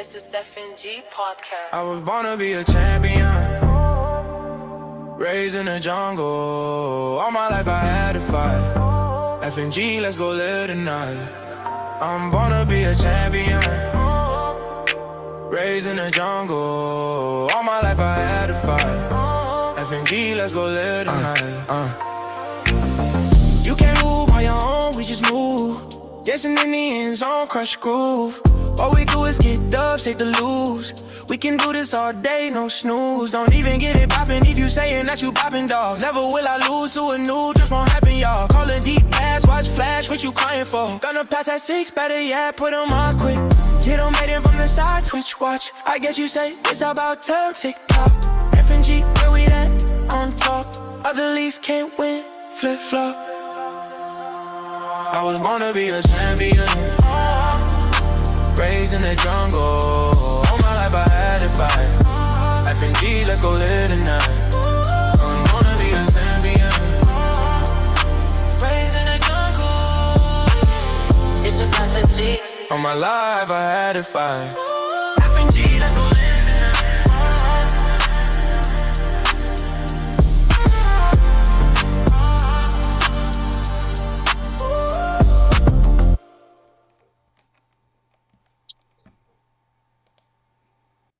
This is FNG Podcast. I was born to be a champion, raised in the jungle. All my life I had to fight. FNG, let's go live tonight. I'm born to be a champion, raised in the jungle. All my life I had to fight. FNG, let's go live tonight. You can't move on your own, we just move. Dancing in the end zone, crush groove. All we do is get dubs, take the lose. We can do this all day, no snooze. Don't even get it poppin' if you saying that you poppin', dog. Never will I lose to a new, just won't happen, y'all. Call a deep pass, watch flash, what you crying for? Gonna pass at 6, better yet, put 'em on quick. Get 'em made in from the side, switch, watch. I guess you say, it's about time, tick tock. FNG, where we at? On top. Other leagues can't win, flip flop. I was born to be a champion, raised in the jungle. All my life I had to fight. FNG, let's go live tonight. I'm gonna be a champion, raised in the jungle. This is FNG. All my life I had to fight. FNG, let's go live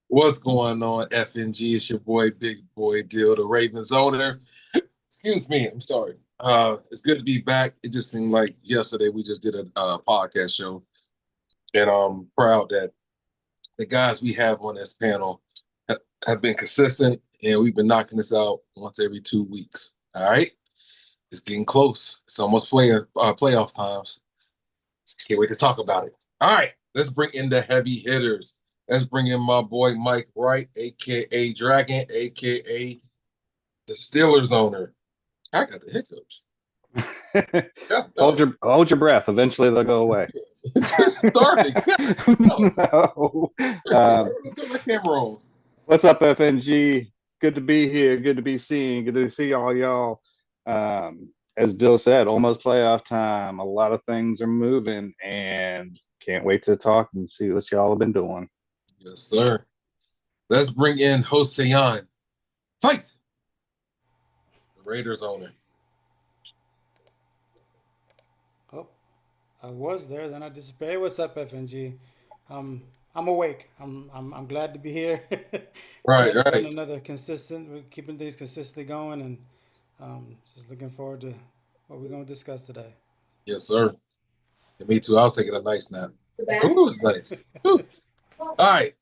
What's going on, FNG? It's your boy, Big Boy Deal, the Ravens owner. Excuse me, I'm sorry. It's good to be back. It just seemed like yesterday we just did a podcast show, and I'm proud that the guys we have on this panel have been consistent, and we've been knocking this out once every 2 weeks. All right? It's getting close. It's almost playoff times. Can't wait to talk about it. All right, let's bring in the heavy hitters. Let's bring in my boy Mike Wright, a.k.a. Dragon, a.k.a. the Steelers owner. I got the hiccups. Hold your breath. Eventually they'll go away. It's just starting. No. What's up, FNG? Good to be here. Good to be seen. Good to see all y'all. As Dill said, almost playoff time. A lot of things are moving, and can't wait to talk and see what y'all have been doing. Yes, sir. Let's bring in Hoseyan. Fight! The Raiders owner. Oh, I was there, then I disappeared. Hey, what's up, FNG? I'm awake. I'm glad to be here. Right. Doing another consistent. We're keeping things consistently going, and just looking forward to what we're going to discuss today. Yes, sir. And me too. I was taking a nice nap. Ooh, it's nice. Ooh. All right,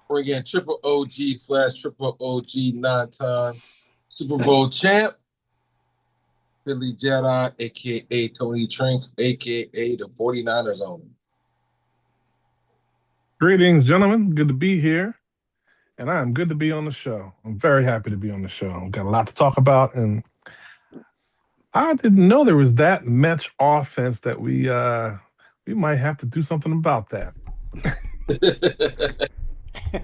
bring in Triple OG / Triple OG 9-time Super Bowl champ, Philly Jedi, a.k.a. Tony Tranks, a.k.a. the 49ers owner. Greetings, gentlemen. Good to be here. And I'm good to be on the show. I'm very happy to be on the show. We've got a lot to talk about. And I didn't know there was that much offense that we might have to do something about that.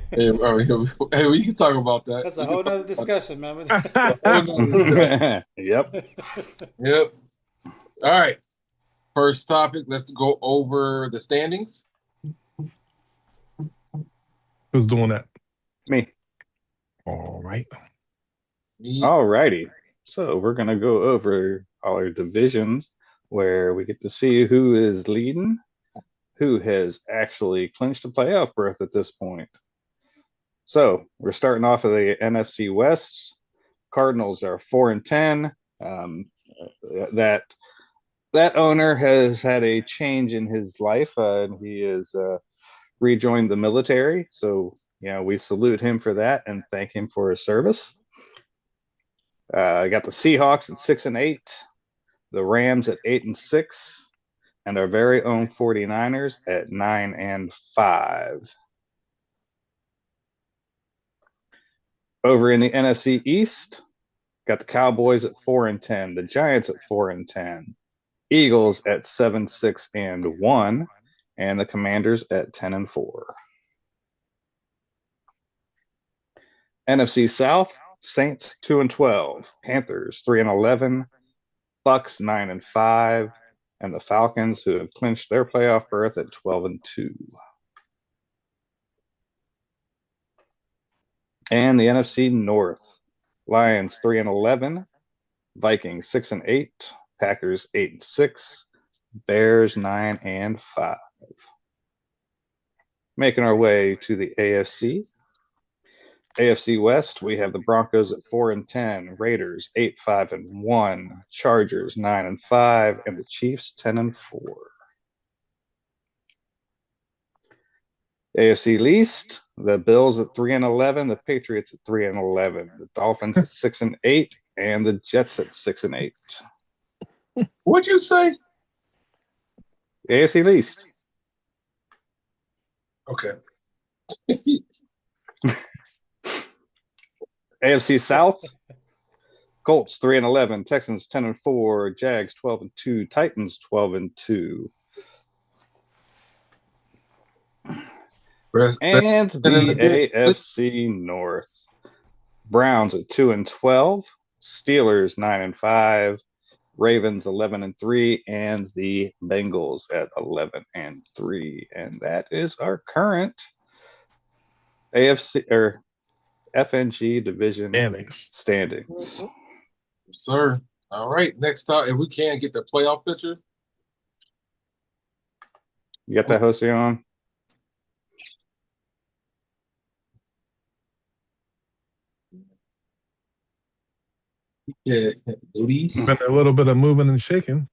Hey, we can talk about that. That's a whole other discussion, man. Yep. All right. First topic. Let's go over the standings. Who's doing that? Me. All right. All righty. So we're going to go over all our divisions where we get to see who is leading, who has actually clinched a playoff berth at this point. So we're starting off with the NFC West. Cardinals are 4-10. That owner has had a change in his life, and he has rejoined the military. So we salute him for that and thank him for his service. I got the Seahawks at 6-8, the Rams at 8-6, and our very own 49ers at 9-5. Over in the NFC East, got the Cowboys at 4-10, the Giants at 4-10, Eagles at 7-6-1, and the Commanders at 10-4. NFC South, Saints 2-12, Panthers 3-11, Bucks 9-5, and the Falcons, who have clinched their playoff berth at 12-2. And the NFC North, Lions 3-11, Vikings 6-8, Packers 8-6, Bears 9-5. Making our way to the AFC. AFC West, we have the Broncos at 4-10, Raiders 8-5-1, Chargers 9-5, and the Chiefs 10-4. AFC Least, the Bills at 3-11, the Patriots at 3-11, the Dolphins at 6-8, and the Jets at 6-8. What'd you say? AFC Least. Okay. AFC South, Colts 3-11, Texans 10-4, Jags 12-2, Titans 12-2. And the AFC North, Browns at 2-12, Steelers 9-5, Ravens 11-3, and the Bengals at 11-3. And that is our current AFC or FNG division standings. Sir. All right. Next up, if we can get the playoff picture. You got that, Jose, on? Yeah, at least. Been a little bit of moving and shaking.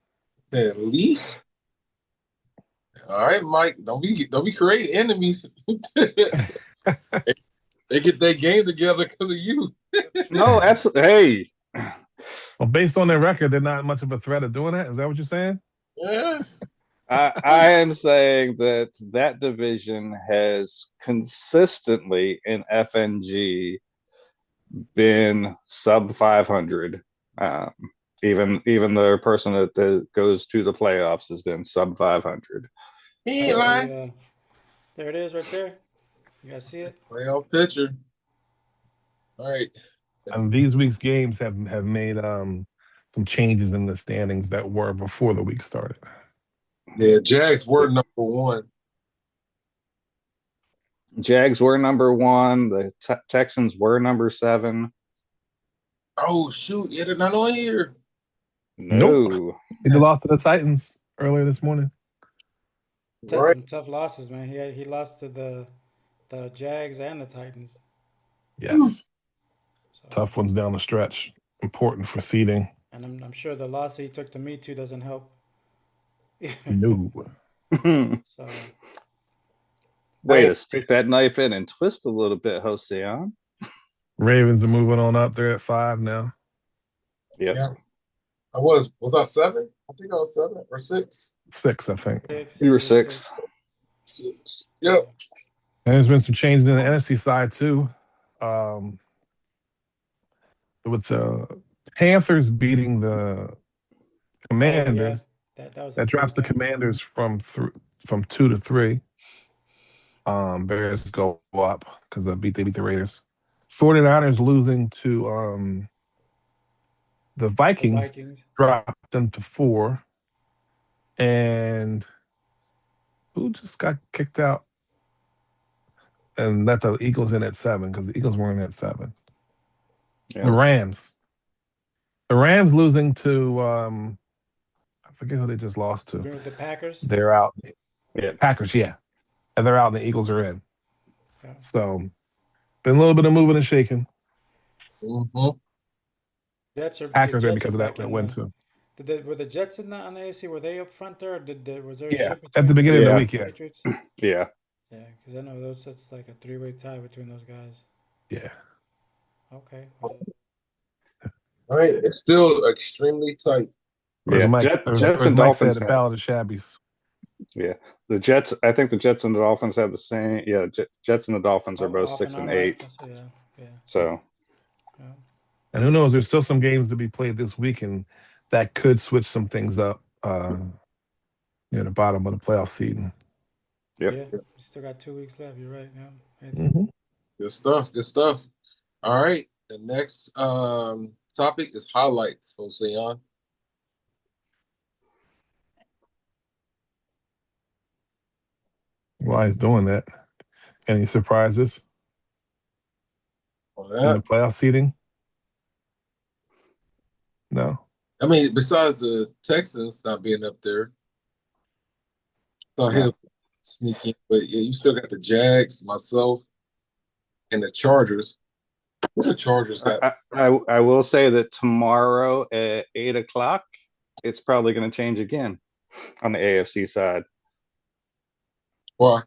At least. All right, Mike. Don't be creating enemies. They get their game together because of you. No, absolutely. Hey. Well, based on their record, they're not much of a threat of doing that. Is that what you're saying? Yeah. I am saying that division has consistently in FNG been sub 500. Even the person that goes to the playoffs has been sub 500. He ain't lying. There it is right there. You guys see it? Playoff picture. All right. And these week's games have made some changes in the standings that were before the week started. Yeah, Jags were number one. Jags were number one. The Texans were number 7. Oh, shoot. Yeah, they're not on here. No. Nope. They lost to the Titans earlier this morning. That's some tough losses, man. He lost to the Jags and the Titans. Yes. So, tough ones down the stretch. Important for seeding. And I'm sure the loss he took to Me Too doesn't help. No. So way to stick that knife in and twist a little bit, Jose. Ravens are moving on up. They're at 5 now. Yep. Yeah. Was I 7? I think I was 7 or 6. 6, I think. You were 6. 6. Yep. And there's been some changes in the NFC side too. With the Panthers beating the Commanders, that drops the Commanders from 2 to 3. Bears go up because they beat the Raiders. 49ers losing to the Vikings dropped them to 4. And who just got kicked out and let the Eagles in at 7 because the Eagles weren't at 7. Yeah. The Rams losing to I forget who they just lost to. The Packers. They're out. Yeah, Packers. Yeah, and they're out, and the Eagles are in. Yeah. So, been a little bit of moving and shaking. Mm-hmm. Packers are because of that win too. Were the Jets on the AFC? Were they up front there? Or was there? Yeah, at the beginning of the week. Yeah. Patriots? Yeah. Yeah, because I know that's like a 3-way tie between those guys. Yeah. Okay. All right, it's still extremely tight. Yeah, Jets and Dolphins said the Ballad of Shabbies. Yeah, the Jets. I think the Jets and the Dolphins have the same. Yeah, Jets and the Dolphins are both 6 and 8. Yeah. So. Yeah. And who knows? There's still some games to be played this week, and that could switch some things up near the bottom of the playoff seeding. Yep. Yeah, we still got 2 weeks left. You're right. Yeah. Mm-hmm. Good stuff. All right, the next topic is highlights. Jose on. While he's doing that, any surprises? in the playoff seeding? No. I mean, besides the Texans not being up there, thought he'll sneak in. But yeah, you still got the Jags, myself, and the Chargers. What the Chargers got? I will say that tomorrow at 8:00, it's probably going to change again on the AFC side. Why?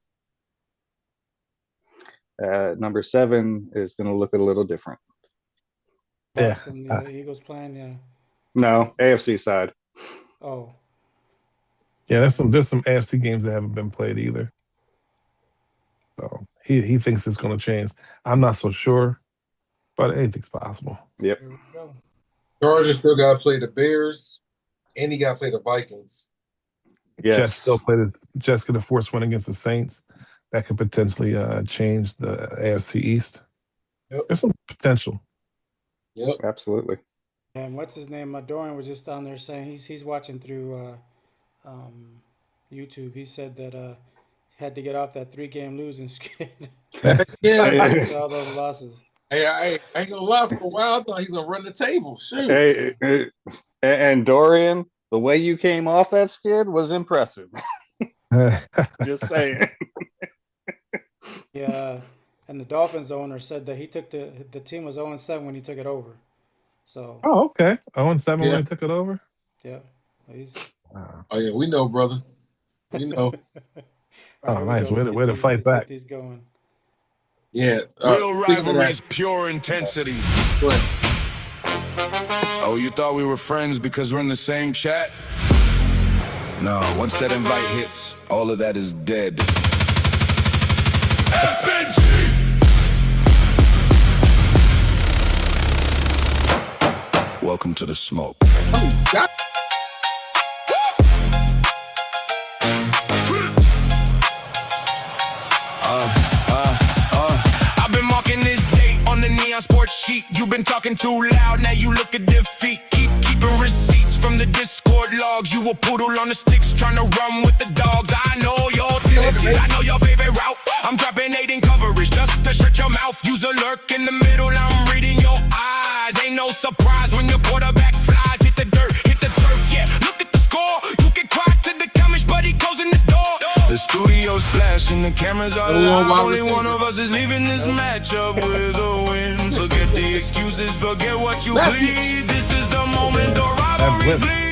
Number 7 is going to look a little different. Boston, the Eagles playing, yeah. No, AFC side. Oh. Yeah, there's some AFC games that haven't been played either. So he thinks it's going to change. I'm not so sure, but anything's possible. Yep. Here we go. Chargers still got to play the Bears, and he got to play the Vikings. Yes. Jets get a forced win against the Saints. That could potentially change the AFC East. Yep. There's some potential. Yep. Absolutely. And what's his name? Dorian was just down there saying he's watching through YouTube. He said that had to get off that 3-game losing skid. Yeah. All those losses. Hey, I ain't gonna lie. For a while, I thought he was gonna run the table. Shoot. Hey, and Dorian, the way you came off that skid was impressive. Just saying. Yeah, and the Dolphins owner said that he took the team was 0-7 when he took it over. So. Oh, okay. 0-7 when he took it over. Yeah. He's. Oh yeah, we know, brother. We know. Oh, nice. Way to fight back. He's going. Yeah. Real rivalry is pure intensity. Go ahead. Oh, you thought we were friends because we're in the same chat? No, once that invite hits, all of that is dead. FNG! Welcome to the smoke. Oh, God. I've been marking this date on the neon sports sheet. You've been talking too loud, now you look at defeat. Keeping receipts from the Discord logs. You a poodle on the sticks trying to run with the dogs. I know your tendencies, I know your favorite route. I'm dropping 8 in coverage just to shut your mouth. Use a lurk in the middle, I'm reading your eyes. Ain't no surprise when your quarterback flies. Hit the dirt, hit the turf, yeah. Look at the score. You can cry to the chemist, but he goes in the door. The studio's flashing, the cameras are live. Only one of us is leaving this matchup with a win. Forget the excuses, forget what you plead. This is the moment the rivalry bleed.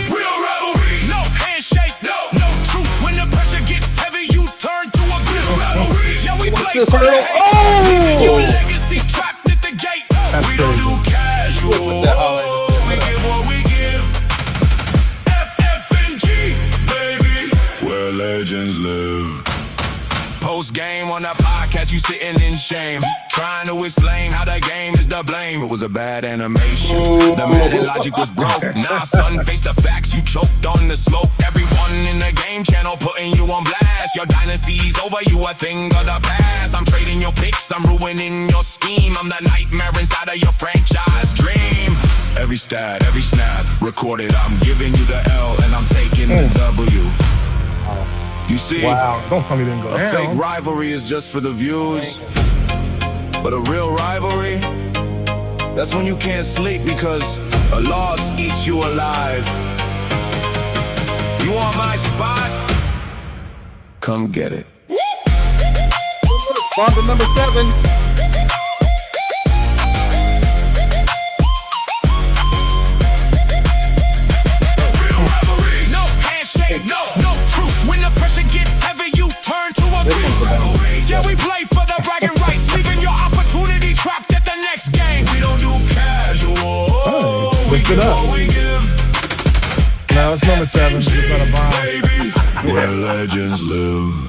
Real rivalry, no handshake, no truth. When the pressure gets heavy, you turn to a real rivalry. Yeah, we play for the hate. Leaving your legacy trapped at the gate. We don't do casual. We give what we give. FNG, baby, where legends live. Post game on the podcast, you sitting in shame, trying to explain how the game is to blame. It was a bad animation. The Madden logic was broke. Nah, son, face the facts. You choked on the smoke. Everyone in the game channel putting you on blast. Your dynasty's over. You a thing of the past. I'm trading your picks. I'm ruining your scheme. I'm the nightmare inside of your franchise dream. Every stat, every snap, recorded. I'm giving you the L and I'm taking the W. You see, don't tell me you didn't go a down. fake rivalry is just for the views, but a real rivalry, that's when you can't sleep because a loss eats you alive. You want my spot? Come get it. On to number 7. No truth. When the pressure gets heavy, you turn to a real rivalry. Yeah, we play for the bragging rights, leaving your opportunity trapped at the next game. We don't do casual. We give what we give. No, it's number 7. It's not a bomb. Baby, where legends live.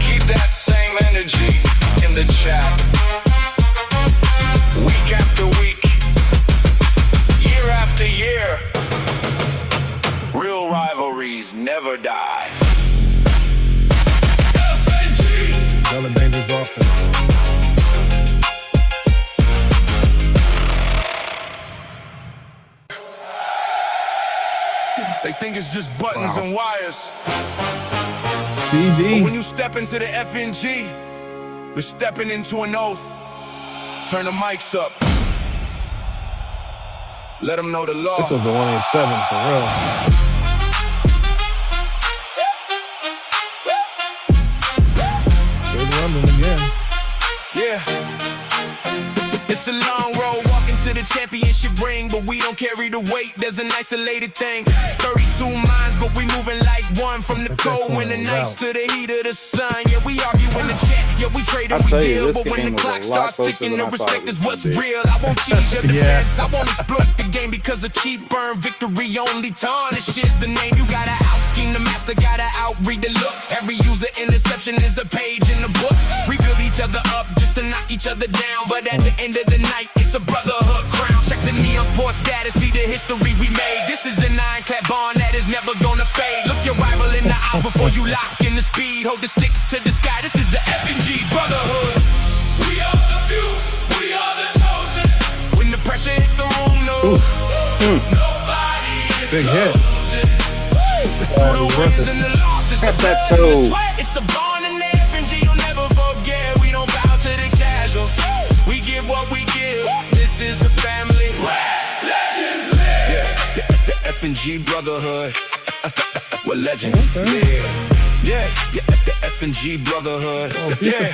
Keep that same energy in the chat. Week after week. After year, real rivalries never die. FNG. Another dangerous offense. They think it's just buttons and wires. But when BD. you step into the FNG, you're stepping into an oath. Turn the mics up. Let them know the law. This was the 187 for real. Good London again. Yeah. It's a long road walking to the championship ring, but we don't carry the weight. There's an isolated thing. 32 minds, but we moving like one. From the cold winter nights to the heat of the sun. Yeah, we argue in the chat. Yeah, we trade and we deal. But when the clock starts ticking, the respect is what's real. I won't cheese your defense. I won't exploit the game because a cheap burn victory only tarnishes the name. You gotta out scheme the master, gotta out read the look. Every user interception is a page in the book. We build each other up just to knock each other down. But at the end of the night, it's a brotherhood crown. Check the Neon Sports status, see the history we made. This is a 9-clap bond that is never gonna fade. Look your rival in the eye before you lock in the speed. Hold the sticks to the sky. This is the FNG brotherhood. We are the few, we are the chosen. When the pressure hits the room, no, nobody is Big hit. Through the wins and the losses, the Tap that blood and the toe. sweat. It's a bond in the FNG, you'll never forget. We don't bow to the casuals. We give what we give. This is the family. Legends live. Yeah, the FNG brotherhood. We're legends. Yeah, the FNG brotherhood. Yeah.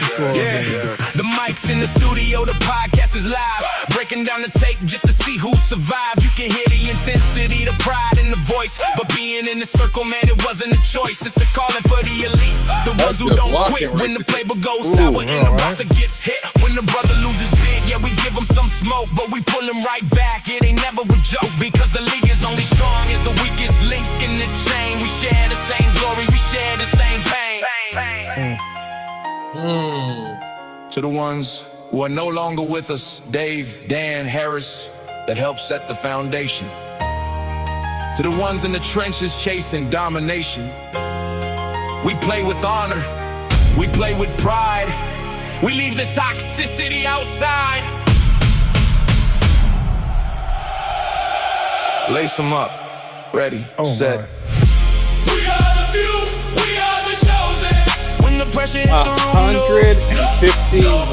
The mics in the studio, the podcast is live. Breaking down the tape just to see who survived. You can hear the intensity, the pride in the voice. But being in the circle, man, it wasn't a choice. It's a calling for the elite. The ones who don't quit when the playbook goes sour and the roster gets hit. When the brother loses big, yeah, we give him some smoke, but we pull him right back. It ain't never a joke because the league is only strong as the weakest link in the chain. We share the same glory, we share the same pain. To the ones who are no longer with us, Dave, Dan, Harris, that helped set the foundation. To the ones in the trenches chasing domination. We play with honor, we play with pride. We leave the toxicity outside. Lace them up, ready, set. My. We are the few, we are the chosen. When the pressure hits the room, 151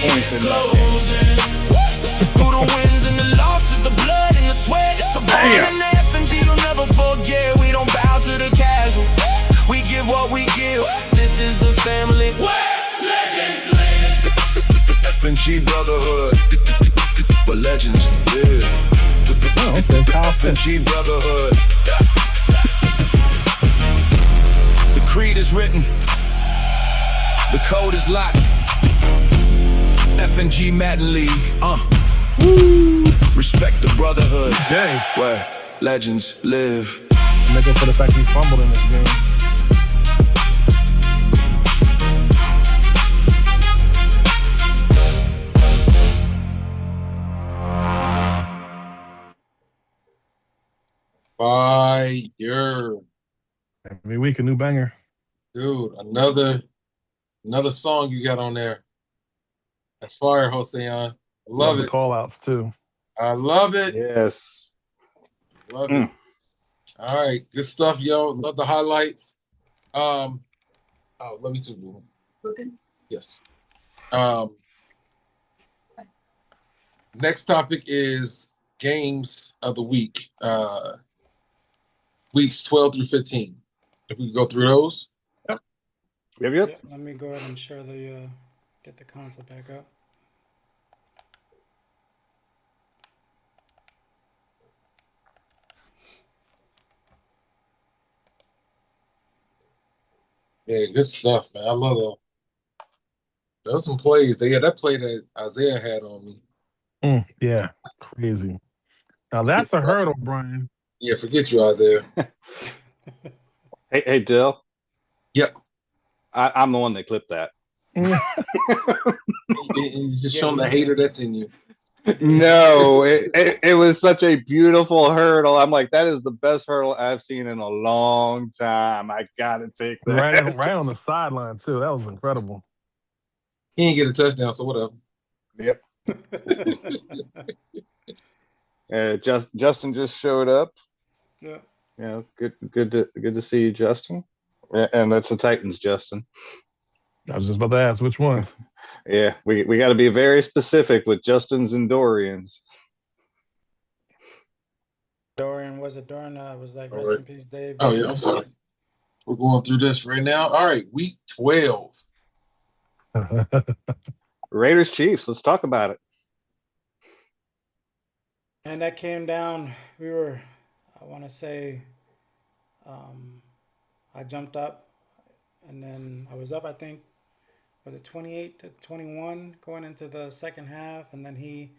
points in that game. through the wins and the losses, the blood and the sweat. It's a bond in the FNG, you'll never forget. We don't bow to the casual. We give what we give. This is the family. Where legends live. FNG brotherhood. But legends live. Oh, okay. FNG brotherhood. The creed is written. The code is locked. FNG Madden League. Respect the brotherhood. Dang. Where legends live. Make up for the fact he fumbled in this game. Fire. Every week a new banger. Dude, another song you got on there. That's fire, Hosean. I love the it. Call outs too. I love it. Yes. Love it. All right, good stuff, yo. Love the highlights. Oh, love me too, boo. Yes. Next topic is games of the week. Weeks 12 through 15. If we could go through those. Yep. Yeah, let me go ahead and share the get the console back up. Yeah, good stuff, man. I love that. There's some plays. That play that Isaiah had on me. Yeah, crazy. Now that's a hurdle, Brian. Yeah, forget you, Isaiah. Hey, Dill. Yep. I'm the one that clipped that. And just showing the hater that's in you. No, it was such a beautiful hurdle. I'm like, that is the best hurdle I've seen in a long time. I gotta take that. Right on the sideline too. That was incredible. He didn't get a touchdown, so whatever. Yep. Justin just showed up. Yeah. Yeah, good to see you, Justin. And that's the Titans, Justin. I was just about to ask which one. Yeah, we got to be very specific with Justin's and Dorian's. Dorian, was it Dorian? Was like, All rest right. in peace, Dave. Oh yeah, I'm sorry. We're going through this right now. All right, week 12. Raiders Chiefs. Let's talk about it. And that came down. We were, I want to say, um, I jumped up, and then I was up. I think was it 28-21 going into the second half, and then he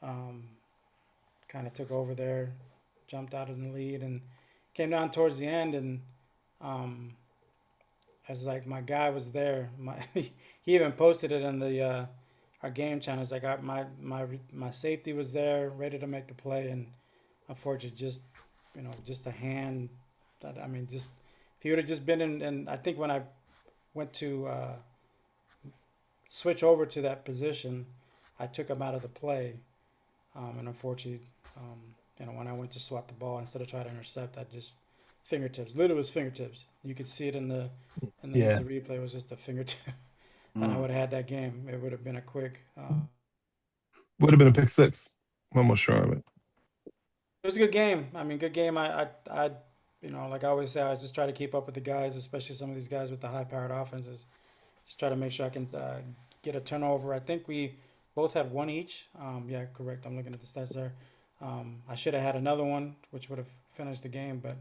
um, kind of took over there, jumped out of the lead, and came down towards the end, and um, as like my guy was there, he even posted it in the our game channel. It's like my safety was there, ready to make the play, and unfortunately, just just a hand. That I mean, just if he would have just been in, and I think when I went to switch over to that position, I took him out of the play, and unfortunately, when I went to swat the ball instead of try to intercept, I just fingertips. Literally was fingertips. You could see it in the Yeah. instant replay. It was just a fingertip, and I would have had that game. It would have been a quick. Would have been a pick six. I'm almost sure of it. It was a good game. I mean, good game. I like I always say, I just try to keep up with the guys, especially some of these guys with the high-powered offenses. Just try to make sure I can get a turnover. I think we both had one each. Yeah, correct. I'm looking at the stats there. I should have had another one, which would have finished the game, but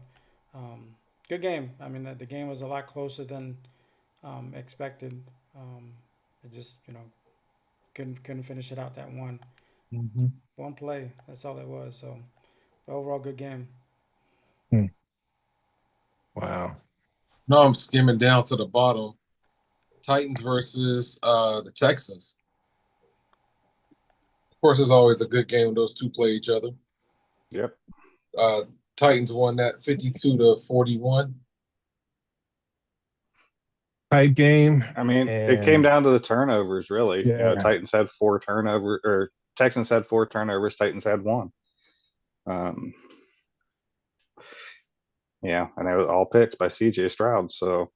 good game. I mean, the game was a lot closer than expected. It just, couldn't finish it out that one play. That's all it was. So, but overall, good game. Hmm. Wow. No, I'm skimming down to the bottom. Titans versus the Texans. Of course, it's always a good game when those two play each other. Yep. Titans won that 52-41. Tight game. I mean, it and came down to the turnovers, really. Yeah. Titans had 4 turnovers, or Texans had 4 turnovers. Titans had 1. Yeah, and it was all picks by C.J. Stroud. So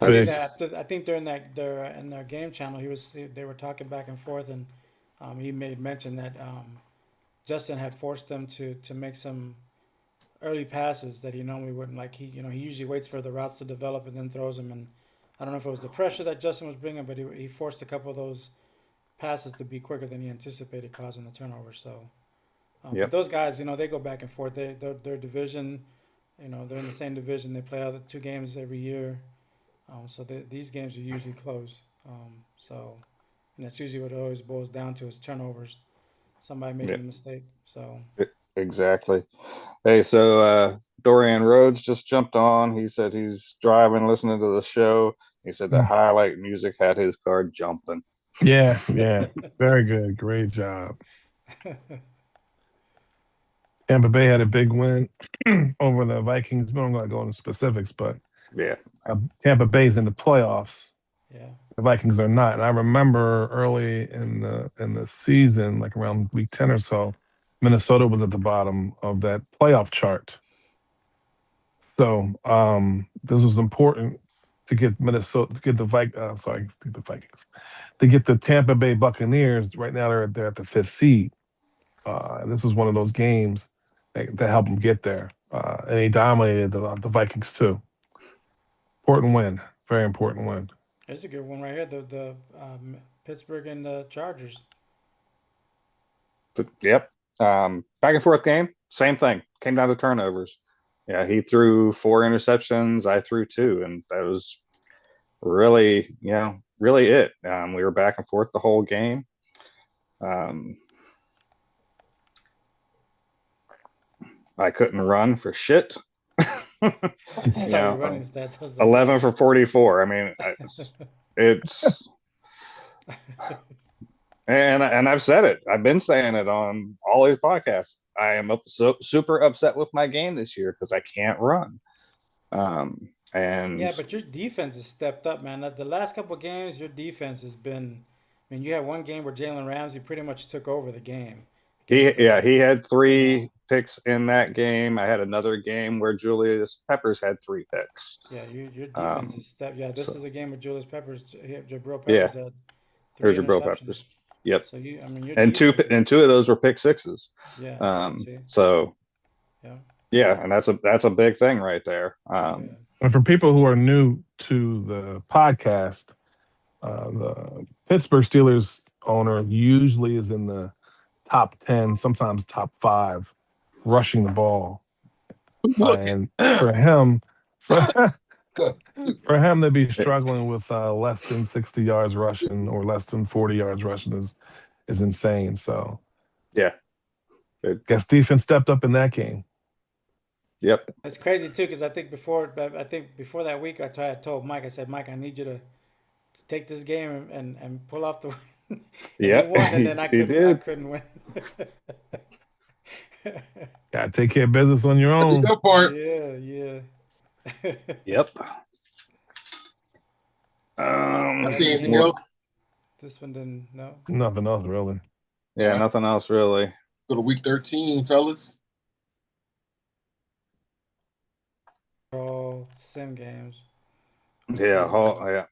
Big. I think during in their game channel, they were talking back and forth, and he made mention that Justin had forced them to make some early passes that he normally wouldn't. Like he usually waits for the routes to develop and then throws them. And I don't know if it was the pressure that Justin was bringing, but he forced a couple of those passes to be quicker than he anticipated, causing the turnover. So, Yep. but those guys, they go back and forth. Their division, they're in the same division. They play other 2 games every year. So these games are usually close. And that's usually what it always boils down to is turnovers. Somebody making a mistake. So exactly. Hey, so Dorian Rhodes just jumped on. He said he's driving, listening to the show. He said the highlight music had his car jumping. Yeah. Very good. Great job. Tampa Bay had a big win over the Vikings. We don't going to go into specifics, but Yeah. Tampa Bay's in the playoffs. yeah. The Vikings are not. And I remember early in the season, like around week 10 or so, Minnesota was at the bottom of that playoff chart. So this was important to get Minnesota, to get the Vikings, to get the Tampa Bay Buccaneers. Right now they're at the 5th seed. This was one of those games that helped them get there. And they dominated the Vikings too. Important win. Very important win. It's a good one right here. The Pittsburgh and the Chargers. Yep. Back and forth game, same thing. Came down to turnovers. Yeah, he threw 4 interceptions. I threw 2, and that was really, really it. We were back and forth the whole game. I couldn't run for shit. Sorry, running stats. 11 for 44. I mean, it's and I've said it. I've been saying it on all these podcasts. I am super upset with my game this year because I can't run. And yeah, but your defense has stepped up, man. The last couple of games, your defense has been. I mean, you had one game where Jalen Ramsey pretty much took over the game. He had 3 picks in that game. I had another game where Julius Peppers had 3 picks. Yeah, your defense is step. Yeah, this So is a game with Julius Peppers. Jabril yeah, Peppers had three there's your bro interceptions. Peppers. Yep. So I mean, your And two defense is. and two of those were pick sixes. Yeah. See. So Yeah. yeah, and that's a big thing right there. Yeah. And for people who are new to the podcast, the Pittsburgh Steelers owner usually is in the top 10, sometimes top 5, rushing the ball. And for him, for him to be struggling with less than 60 yards rushing or less than 40 yards rushing is insane. So yeah, guess defense stepped up in that game. Yep. It's crazy too, because I think before that week, I told Mike, I said, Mike, I need you to take this game and pull off the win. And Yeah, he won, and then I couldn't win. Gotta take care of business on your own. That part. Yeah. Yep. I see anything else? This one didn't. No. Nothing else really. Yeah, nothing else really. Go to week 13, fellas. All sim games. Yeah.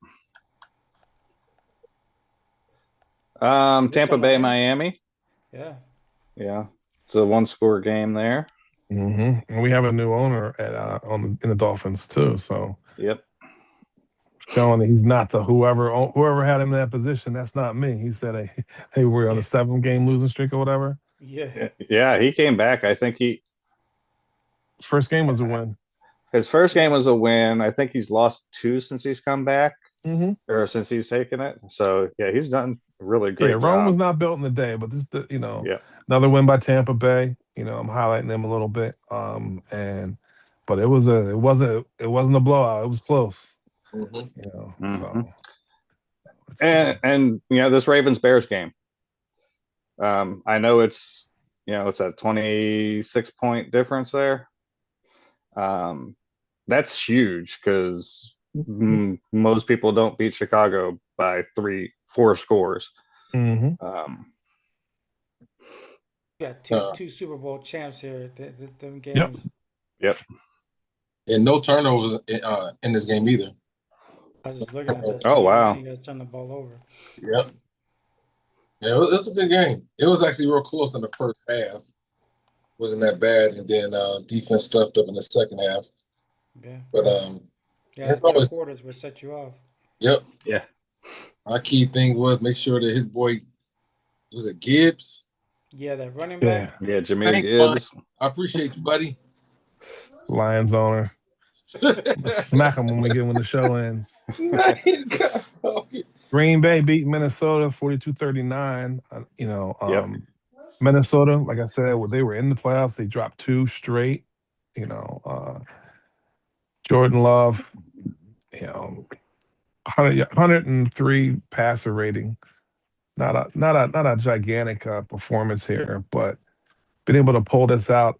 Tampa Bay, Miami. Yeah. Yeah, it's a 1-score game there. And we have a new owner at in the Dolphins too. So yep, telling he's not the whoever had him in that position. That's not me. He said, "Hey, we're on a 7-game losing streak or whatever." Yeah, he came back. I think first game was a win. His first game was a win. I think he's lost 2 since he's come back, or since he's taken it. So yeah, he's done a really great job. Rome was not built in a day, but this, another win by Tampa Bay. I'm highlighting them a little bit. But it wasn't a blowout. It was close. So. And this Ravens Bears game. I know it's a 26-point difference there. That's huge because most people don't beat Chicago by 3-4 scores. Got two Super Bowl champs here. Them games. Yep. And no turnovers in this game either. I was just looking at that. Oh wow! You guys turned the ball over. Yep. Yeah, it was a good game. It was actually real close in the first half. Wasn't that bad, and then defense stuffed up in the second half. Yeah. But it's always quarters will set you off. Yep. Yeah. Our key thing was make sure that his boy was it Gibbs. Yeah, that running back. Yeah, Jameer Gibbs. I appreciate you, buddy. Lions owner. Smack him when the show ends. Green Bay beat Minnesota 42-39. Minnesota, like I said, they were in the playoffs. They dropped 2 straight. Jordan Love, 103 passer rating. Not a gigantic performance here, but been able to pull this out.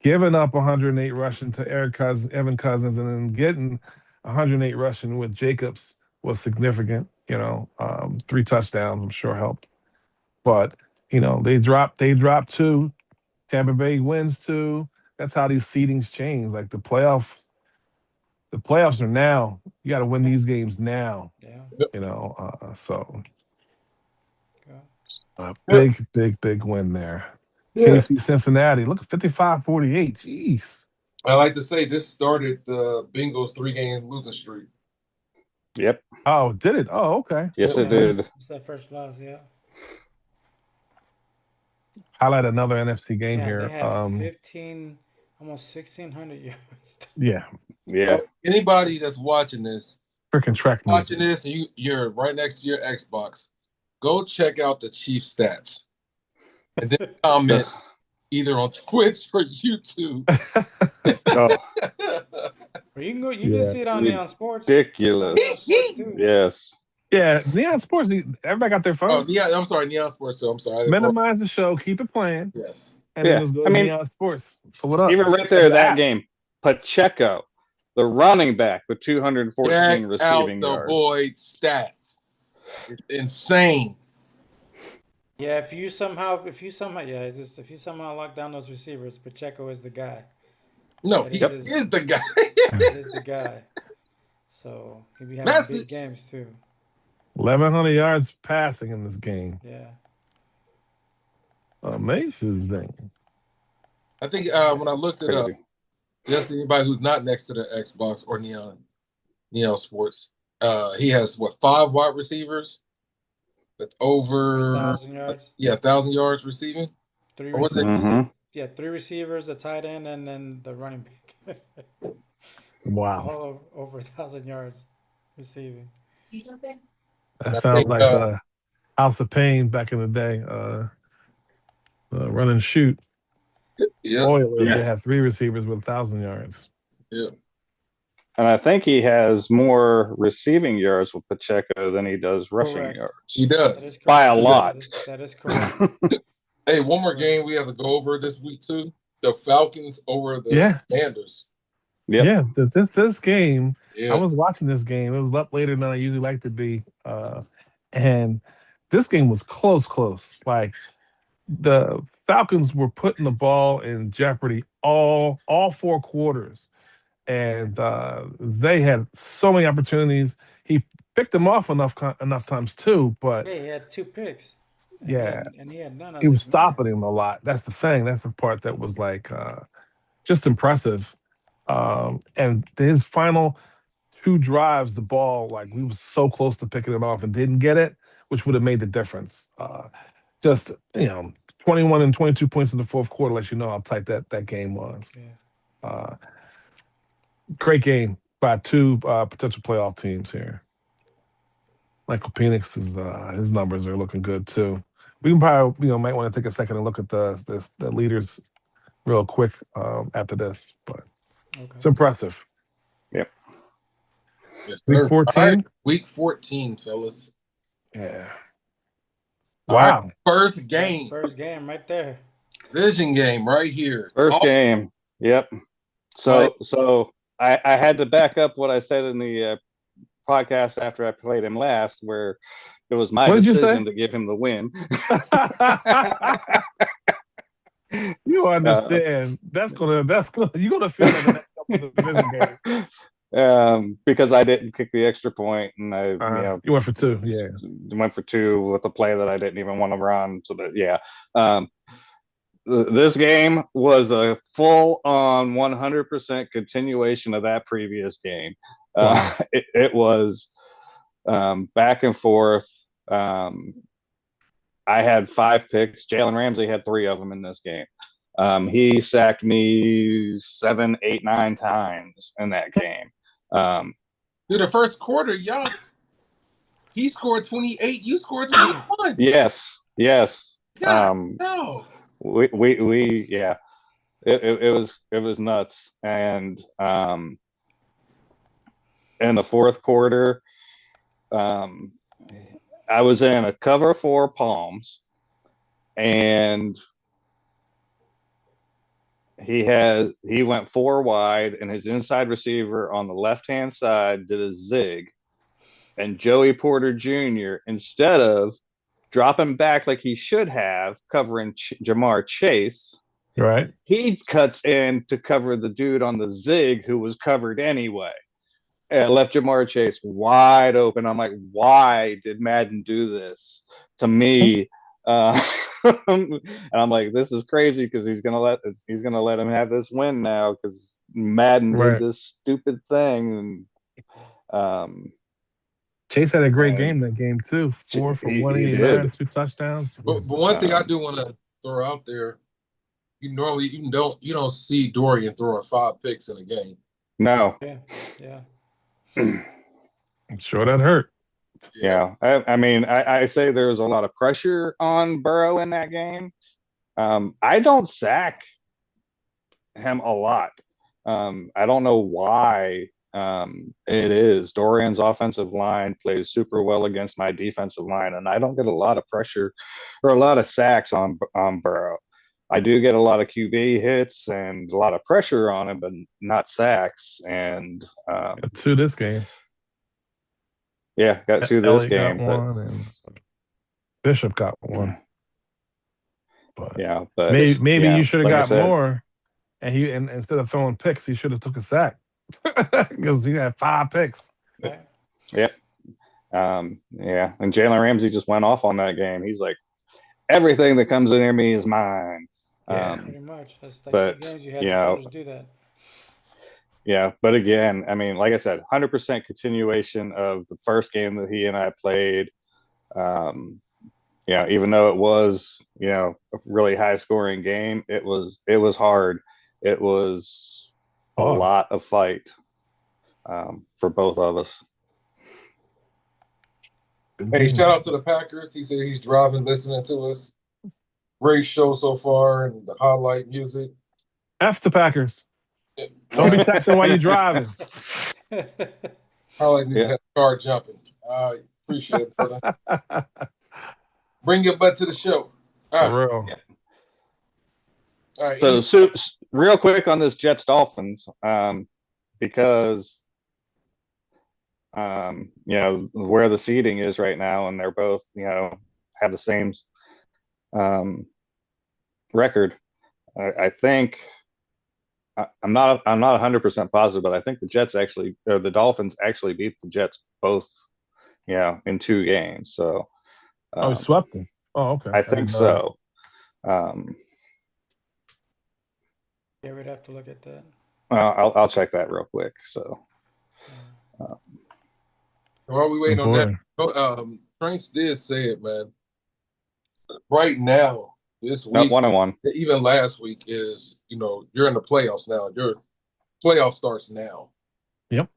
Giving up 108 rushing to Evan Cousins, and then getting 108 rushing with Jacobs was significant. 3 touchdowns, I'm sure helped. But they dropped 2. Tampa Bay wins 2. That's how these seedings change. Like the playoffs are now. You got to win these games now. Yeah. So a big win there. Yeah. KC Cincinnati. Look at 55-48. Jeez. I like to say this started the Bengals 3-game losing streak. Yep. Oh, did it? Oh, okay. Yes, it did. It's that first loss, yeah. Highlight another NFC game here. They had 15, almost 1,600 yards. Yeah. So anybody that's watching this, Freaking track me. watching this, and you're right next to your Xbox, go check out the Chiefs stats, and then comment either on Twitch or YouTube. Or you can go. You can see it on Neon Sports. Ridiculous. Yes. Yeah, Neon Sports. Everybody got their phone. Oh, yeah. I'm sorry, Neon Sports. So I'm sorry. Minimize the show. Keep it playing. Yes. And then just go to Neon Sports. So what up? Even right there, that game, Pacheco, the running back with 214 receiving the yards. boy stats. It's insane. Yeah, if you somehow, yeah, it's just, if you somehow lock down those receivers, Pacheco is the guy. No, That he is Yep. his. is the guy. That is the guy. So he'll be having big Message. games too. 1,100 yards passing in this game. Yeah. Amazing. I think when I looked it up, Crazy. just anybody who's not next to the Xbox or Neon Sports, he has what 5 wide receivers with over 1,000 yards. 1,000 yards receiving, Three or was it? receivers. Mm-hmm. Yeah, three receivers, a tight end, and then the running back. Wow. All over 1,000 yards receiving. And That I sounds think like House of Pain back in the day. Run and shoot. yeah, Oilers, they Yeah. had 3 receivers with 1,000 yards. yeah. And I think he has more receiving yards with Pacheco than he does rushing Correct. He yards That is does. correct. by a He does. lot. That is correct. Hey, one more Correct. game we have to go over this week too. The Falcons over the Yeah. Commanders. Yep. Yeah, this game, I Yeah, was watching this game. It was up later than I usually like to be. And this game was close. Like the Falcons were putting the ball in jeopardy all 4 quarters. And they had so many opportunities. He picked them off enough times too, but Yeah, he had 2 picks. yeah, And he had none. I he was was like, man. stopping him a lot. That's the thing. That's the part that was like just impressive. And his final 2 drives, the ball, like we was so close to picking it off and didn't get it, which would have made the difference. Just 21 and 22 points in the fourth quarter lets you know how tight that game was. Yeah. Uh, great game by 2 potential playoff teams here. Michael Penix is his numbers are looking good too. We can probably might want to take a second and look at the leaders real quick after this, but it's Okay. impressive. Yep. yes, Week sir. 14? All right, week 14, fellas. Yeah. All right, Wow. first game, First game right there. vision game right here. First Talk- game. Yep. So I had to back up what I said in the podcast after I played him last, where it was my What did you decision say? to give him the win. You understand? That's gonna you're gonna feel like the next couple of division games. Because I didn't kick the extra point, and I You went for 2, yeah. went for 2 with a play that I didn't even want to run. So that this game was a full on 100% continuation of that previous game. Wow. It was back and forth. I had 5 picks. Jalen Ramsey had 3 of them in this game. He sacked me 7, 8, 9 times in that game. Through the first quarter, y'all, he scored 28. You scored 21. Yes. God, no. We yeah. It was nuts. And in the fourth quarter, I was in a cover 4 palms, and he went 4 wide, and his inside receiver on the left-hand side did a zig, and Joey Porter Jr., instead of dropping back like he should have, covering Jamar Chase, Right. he cuts in to cover the dude on the zig who was covered anyway. And left Jamar Chase wide open. I'm like, why did Madden do this to me? And I'm like, this is crazy, because he's gonna let him have this win now, because Madden did this stupid thing. And Chase had a great game that game too. 4 for he 189, did. 2 touchdowns. But one thing I do want to throw out there, you don't see Dorian throwing 5 picks in a game. No. Yeah. I'm sure that hurt. Yeah. I mean, I say there's a lot of pressure on Burrow in that game. I don't sack him a lot. I don't know why it is. Dorian's offensive line plays super well against my defensive line, and I don't get a lot of pressure or a lot of sacks on Burrow. I do get a lot of QB hits and a lot of pressure on him, but not sacks. And To this game. Yeah, got 2 this Elliott game. got 1 and Bishop got 1. But Yeah, but maybe yeah, you should have like I got said, more, and instead of throwing picks, he should have took a sack because he had 5 picks. Right. yep. Yeah, and Jalen Ramsey just went off on that game. He's like, everything that comes near me is mine. Yeah. Pretty much. That's like 2 But games you had you know, defenders do that. yeah, but again, I mean, like I said, 100% continuation of the first game that he and I played. Even though it was, a really high scoring game, it was hard. It was a Pause. lot of fight for both of us. Hey, shout out to the Packers. He said he's driving, listening to us. Great show so far, and the highlight music. F the Packers. Don't be texting while you're driving. Highlight music Yeah. had the car jumping. I appreciate it, brother. Bring your butt to the show. All For right. real. Yeah. All right. So real quick on this Jets Dolphins, because where the seeding is right now, and they're both have the same record. I think I'm not 100% positive, but I think the Dolphins actually beat the Jets both, in 2 games. So He swept them. Oh, okay. I think so. Yeah, we'd have to look at that. I'll check that real quick. So While we waiting on that, Tranks did say it, man. Right now, this week, 1-1. even last week is, you're in the playoffs now. Your playoff starts now. Yep.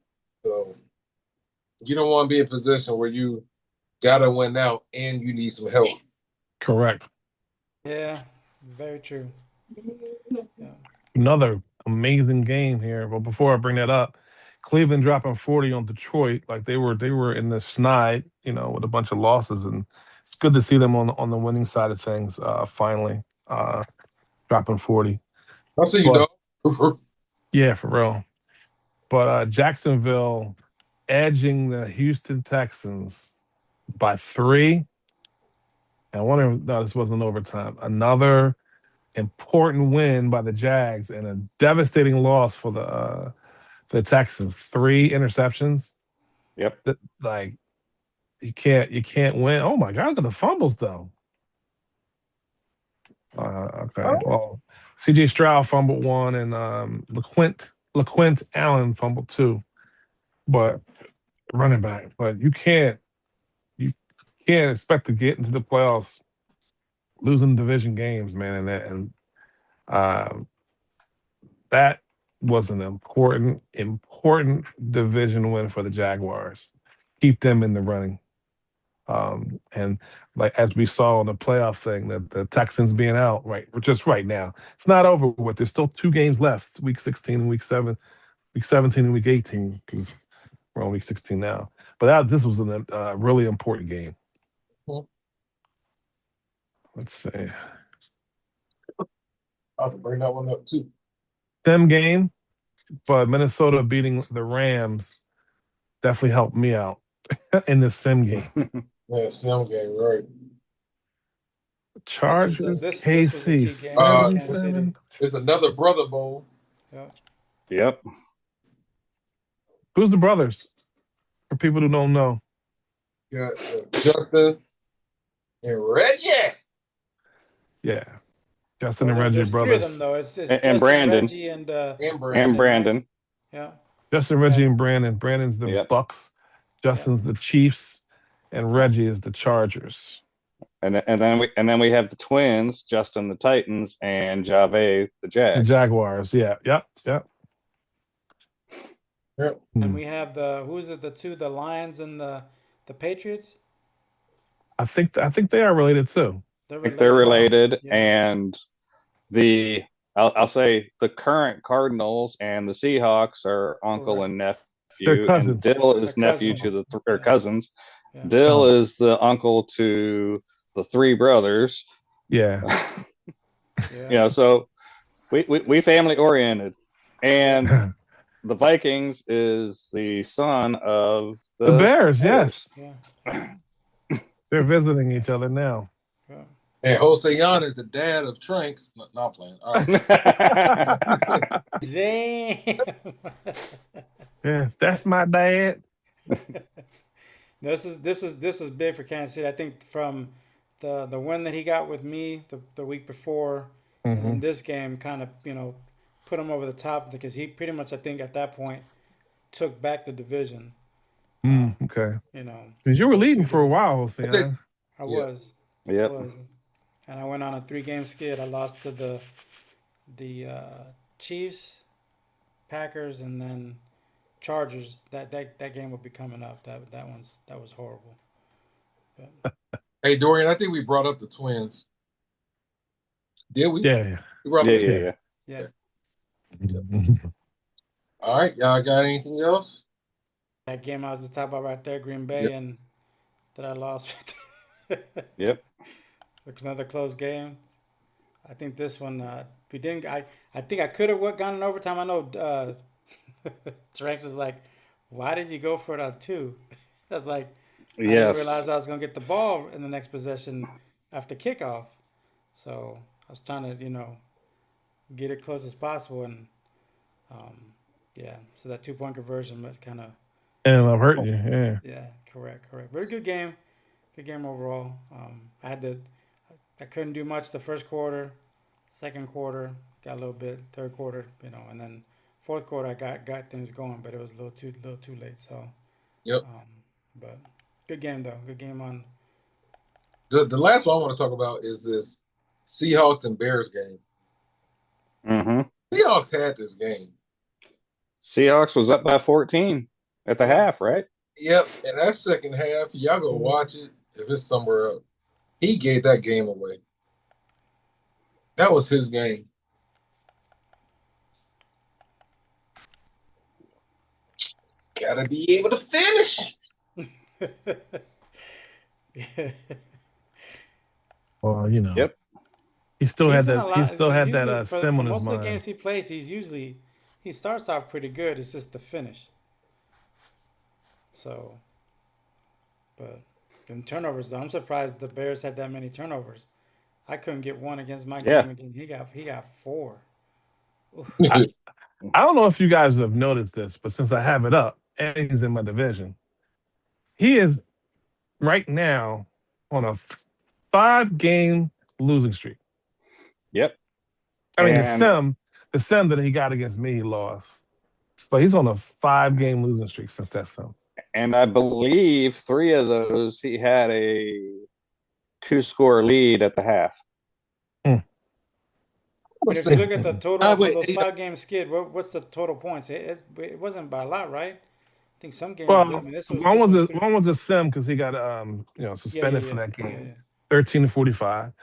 So you don't want to be in a position where you gotta win out and you need some help. Correct. Yeah, very true. Yeah. Another amazing game here. But before I bring that up, Cleveland dropping 40 on Detroit, like they were in the schneid, with a bunch of losses, and it's good to see them on the winning side of things. Finally, dropping 40. I'll see you, dog. Yeah, for real. But Jacksonville edging the Houston Texans by 3. And I wonder if this wasn't overtime. Another important win by the Jags and a devastating loss for the Texans. 3 interceptions. Yep. Like you can't win. Oh my God, look at the fumbles though. Okay. Well, CJ Stroud fumbled 1 and LaQuint Allen fumbled 2. But running back. But you can't expect to get into the playoffs losing division games, man. And that was an important division win for the Jaguars. Keep them in the running. And like as we saw in the playoff thing, that the Texans being out just right now, it's not over with. There's still 2 games left: week 16 and week 17 and week 18, because we're on week 16 now. But this was a really important game. Let's see. I'll bring that one up too. Them game, but Minnesota beating the Rams definitely helped me out in this sim game. Yeah, sim game, right. Chargers, This was a KC, key game. 7-7. It's another brother bowl. Yeah. Yep. Who's the brothers? For people who don't know. Got Justin and Reggie. Yeah. Justin and Reggie There's brothers. 3 of them though. It's And Justin, Brandon. Reggie, and Brandon. Yeah. Justin, Reggie, and Brandon. Brandon's the Bucks. Justin's the Chiefs, and Reggie is the Chargers. And then we have the twins, Justin the Titans and Jave the Jags. The Jaguars. Yeah. Yep. And we have the 2, the Lions and the Patriots. I think they are related too. I think they're related, Yeah. and I'll say the current Cardinals and the Seahawks are uncle and nephew. They're cousins. And Dill is They're nephew cousins. to the cousins. Yeah. Dill is the uncle to the 3 brothers. Yeah. So we family oriented, and the Vikings is the son of the Bears. Yes. Yeah. They're visiting each other now. Yeah. And Joseyan is the dad of Tranks. No, I'm playing. All right. Zane. Yes, that's my dad. This is big for Kansas City. I think from the win that he got with me the week before, and then this game kind of put him over the top because he pretty much, I think, at that point took back the division. Okay. Because with you were those leading two for a games. while, Hossein. I Yeah. was. Yep. And I went on a 3-game skid. I lost to the Chiefs, Packers, and then Chargers. That game will be coming up. That was horrible. But, Hey, Dorian, I think we brought up the Twins. Did we? Yeah. We brought Yeah, the yeah, yeah. All right, y'all got anything else? That game I was just talking about right there, Green Bay, and that I lost. yep. It's another close game. I think this one we didn't. I think I could have gone in overtime. I know Trex was like, "Why did you go for it on 2?" I was like, I didn't realize I was gonna get the ball in the next possession after kickoff. So I was trying to get it close as possible, and so that 2-point conversion kind of And I'm hurting you. Yeah. yeah, correct. But a good game overall. I couldn't do much the first quarter, second quarter got a little bit, third quarter, and then fourth quarter I got things going, but it was a little too late. So, Yep. But good game though. Good game on. The last one I want to talk about is this Seahawks and Bears game. Mm-hmm. Seahawks had this game. Seahawks was up by 14 at the half, right? Yep. And that second half, y'all go watch it if it's somewhere else. He gave that game away. That was his game. Gotta be able to finish. Well, Yep. He still had He's in a that. lot- He still had usually that for sim on most his of the mind. games he plays, he starts off pretty good. It's just the finish. So, but in turnovers though, I'm surprised the Bears had that many turnovers. I couldn't get one against my Yeah. game again. He got 4. I don't know if you guys have noticed this, but since I have it up and he's in my division, he is right now on a 5-game losing streak. Yep. I mean, And- the sim that he got against me, he lost. But he's on a 5-game losing streak since that sim. And I believe 3 of those he had a 2-score lead at the half. But if you look at the total for those wait, 5-game skid, what's the total points? It wasn't by a lot, right? I think some games. Well, this one was pretty- a sim because he got suspended for that game. Yeah. 13-45.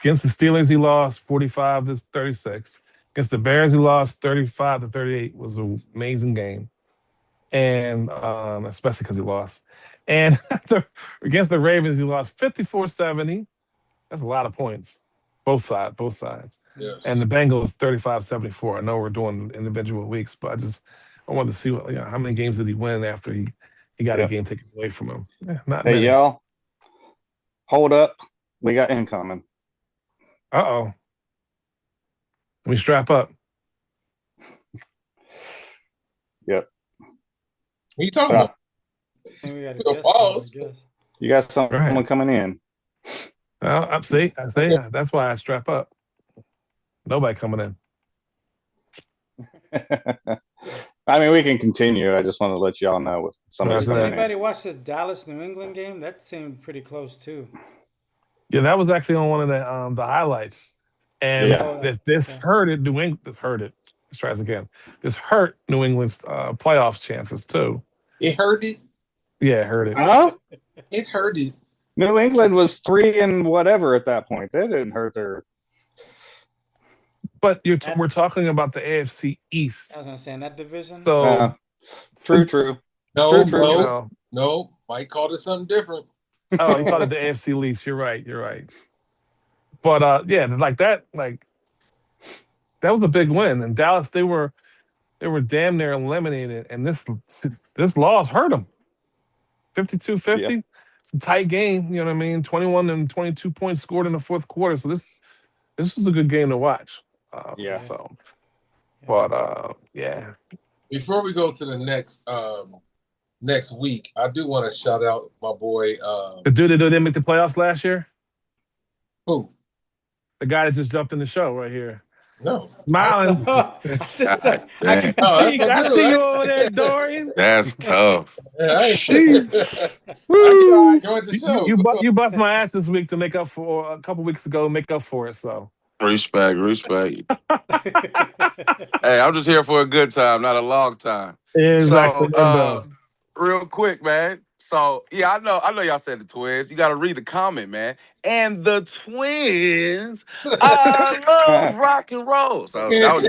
Against the Steelers, he lost 45-36. Against the Bears, he lost 35-38. It was an amazing game, and especially because he lost. And against the Ravens, he lost 54-70. That's a lot of points, both sides. Yes. And the Bengals 35-74. I know we're doing individual weeks, but I wanted to see how many games did he win after he got a game taken away from him. Not Hey, many. y'all. Hold up. We got incoming. Uh-oh. Let me strap up. Yep. What are you talking about? I think we got a Go guess. pause. I guess. You got someone Right. coming in. Well, I see. That's why I strap up. Nobody coming in. I mean, we can continue. I just want to let y'all know what somebody's After coming that. in. Anybody watch this Dallas New England game? That seemed pretty close too. Yeah, that was actually on one of the highlights. And Yeah. this Okay. hurted New England. This hurted. Let's try this again. This hurt New England's playoffs chances too. It hurted. Yeah, it hurt it. Huh? It hurted. New England was 3 and whatever at that point. They didn't hurt their. But we're talking about the AFC East. I was gonna say in that division. So True. No, True. no. Mike called it something different. Oh, you called it the AFC least. You're right. But that was a big win. And Dallas, they were damn near eliminated. And this loss hurt them. 52-50. Yeah. It's a tight game. You know what I mean? 21 and 22 points scored in the fourth quarter. So this was a good game to watch. Yeah. So, but yeah. Before we go to the next week, I do want to shout out my boy. The dude that didn't make the playoffs last year? Who? The guy that just jumped in the show right here. No. Smiling. I can Oh, see, that's I my see dude. you over there, Dorian. That's tough. Yeah, I Woo! enjoyed the show. You bust my ass this week to make up for a couple weeks ago. Make up for it. So Respect. Hey, I'm just here for a good time, not a long time. exactly. So, real quick, man. So, yeah, I know y'all said the Twins. You got to read the comment, man. And the Twins, I love rock and roll. So that was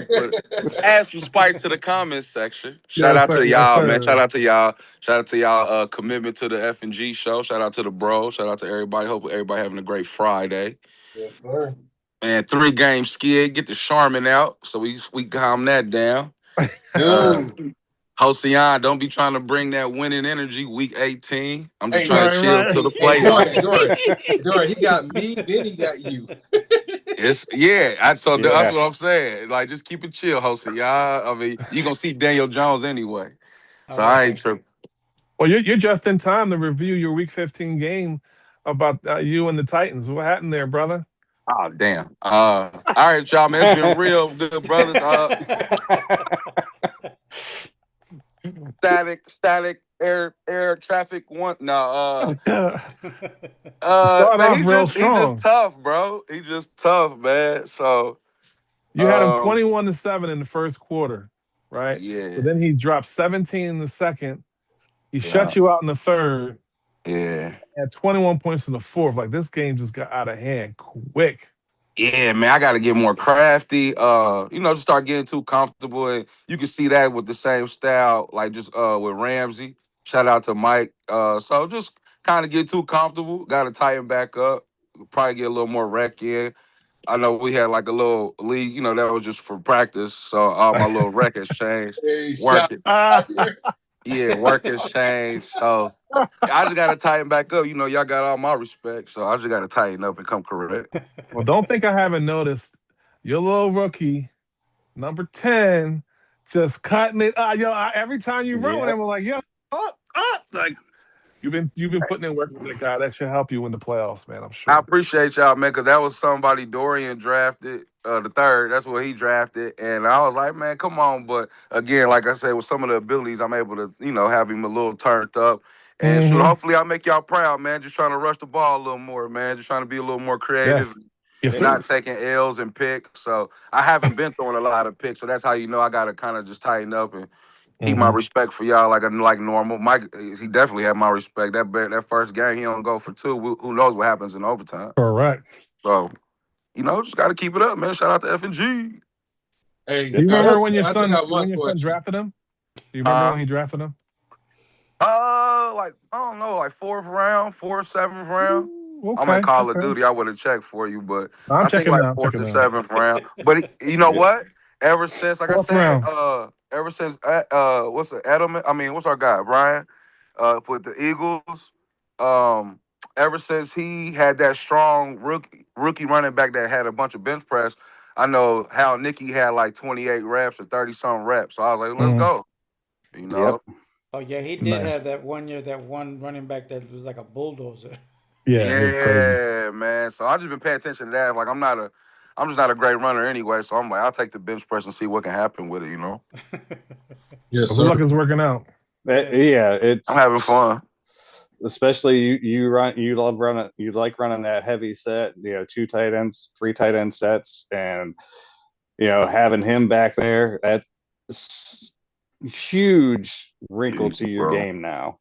just add some spice to the comments section. Shout out to y'all, man. Shout out to y'all. Shout out to y'all commitment to the FNG show. Shout out to the bros. Shout out to everybody. Hope everybody having a great Friday. Yes, sir. And 3-game skid. Get the Charmin out so we calm that down. Hosian, don't be trying to bring that winning energy week 18. I'm just trying to chill till the playoffs. Dorian, he got me, then he got you. That's what I'm saying. Like, just keep it chill, Hosian. I mean, you're going to see Daniel Jones anyway. So I ain't tripping. Well, you're just in time to review your week 15 game about you and the Titans. What happened there, brother? Oh, damn. All right, y'all, man. It's been real good, brothers. Static, air traffic one. No, Start off man, real he strong. just tough, bro. He just tough, man. So you had him 21-7 in the first quarter, right? Yeah. But then he dropped 17 in the second. He shut you out in the third. Yeah. At 21 points in the fourth. Like, this game just got out of hand quick. Yeah, man, I got to get more crafty. Just start getting too comfortable, and you can see that with the same style, like just with Ramsey. Shout out to Mike. So just kind of get too comfortable. Got to tighten back up. Probably get a little more rec in. I know we had like a little league, that was just for practice. So all my little rec has changed. Work has changed. So I just got to tighten back up. Y'all got all my respect. So I just got to tighten up and come correct. Well, don't think I haven't noticed. Your little rookie, number 10, just cutting it. Every time you run with him, I'm like, like you've been putting in work with that guy. That should help you in the playoffs, man. I'm sure. I appreciate y'all, man, because that was somebody Dorian drafted, the third. That's what he drafted, and I was like, man, come on. But again, like I said, with some of the abilities, I'm able to, have him a little turned up. And hopefully I'll make y'all proud, man. Just trying to rush the ball a little more, man. Just trying to be a little more creative. Yes, not taking L's and picks. So I haven't been throwing a lot of picks. So that's how I got to kind of just tighten up and keep my respect for y'all like normal. Mike, he definitely had my respect. That first game, he don't go for 2. Who knows what happens in overtime? Correct. So, just got to keep it up, man. Shout out to FNG. Hey, do you remember when your son drafted him? Do you remember when he drafted him? Like, I don't know, like 4th round, 4th, 7th round. Okay, I'm in Call of Duty. I would have checked for you, but I think like 4th to 7th round. But you know what? Ever since, like I said, ever since what's the Edelman? I mean, what's our guy Brian? For the Eagles. Ever since he had that strong rookie running back that had a bunch of bench press, I know how Nicky had like 28 reps or 30-something reps. So I was like, let's go. Yep. Oh yeah, he did have that one year, that one running back that was like a bulldozer. Yeah, man. So I just been paying attention to that. Like I'm just not a great runner anyway. So I'm like, I'll take the bench press and see what can happen with it. Yes, sir. Good luck is working out. I'm having fun. Especially you like running that heavy set. 2 tight ends, 3 tight end sets, and having him back there. That's huge wrinkle to your game now.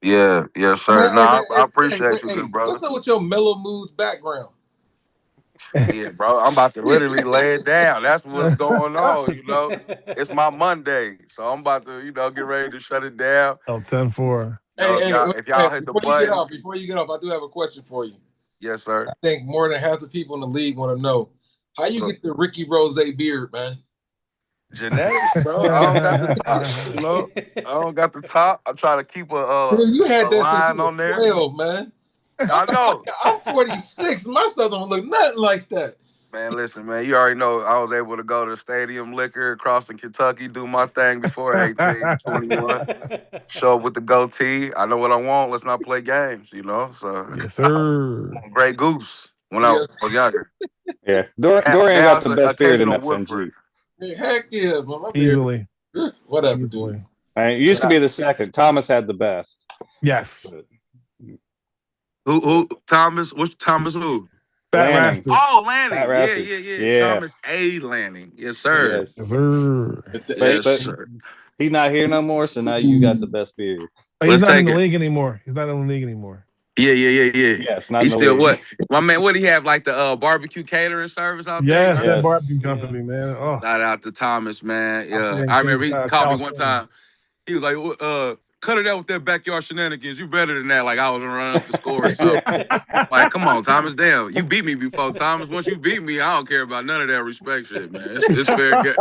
Yeah, yes, sir. I appreciate you, good brother. What's up with your mellow moods background? Yeah, bro. I'm about to literally lay it down. That's what's going on, It's my Monday. So I'm about to, get ready to shut it down. 10-4. If y'all hit the button. Before you get off, I do have a question for you. Yes, sir. I think more than half the people in the league want to know how you get the Ricky Rose beard, man. Genetics, bro. I don't got the top. You know, I don't got the top. I'm trying to keep You a had that since you line was on there. 12, man. I know. I'm 46. My stuff don't look nothing like that. Man, listen, man. You already know I was able to go to Stadium Liquor across in Kentucky, do my thing before 18, 21. Show up with the goatee. I know what I want. Let's not play games, you know. So Yes, sir. Grey Goose when I Yes. was younger. Yeah, Dorian got Now's the the best beard in occasional FNG. Woodford. Heck yeah, man. My beard. Easily. Whatever, Easily. dude. It used to be the second. Thomas had the best. Yes. But Who? Thomas? Which Thomas? Who? Fat Lanning. Rasta. Oh, Pat Lanning. Rasta. Yeah. Yeah. Thomas A. Lanning. Yes, sir. Yes. Yes, sir. Yes, But sir. he's not here no more, so now you got the best beard. Oh, he's Let's not in take the it. league anymore. He's not in the league anymore. Yeah. Yes, not in He's the still league. what? My man, what he have like the barbecue catering service out there? Yes, that Yes. barbecue company, man. Oh, Shout out to Thomas, man. out Yeah, there in I remember he called me one California. time. He was like, cut it out with that backyard shenanigans. You better than that. Like I was running up the score or something. Like, come on, Thomas. Damn, you beat me before, Thomas. Once you beat me, I don't care about none of that respect shit, man. It's fair game.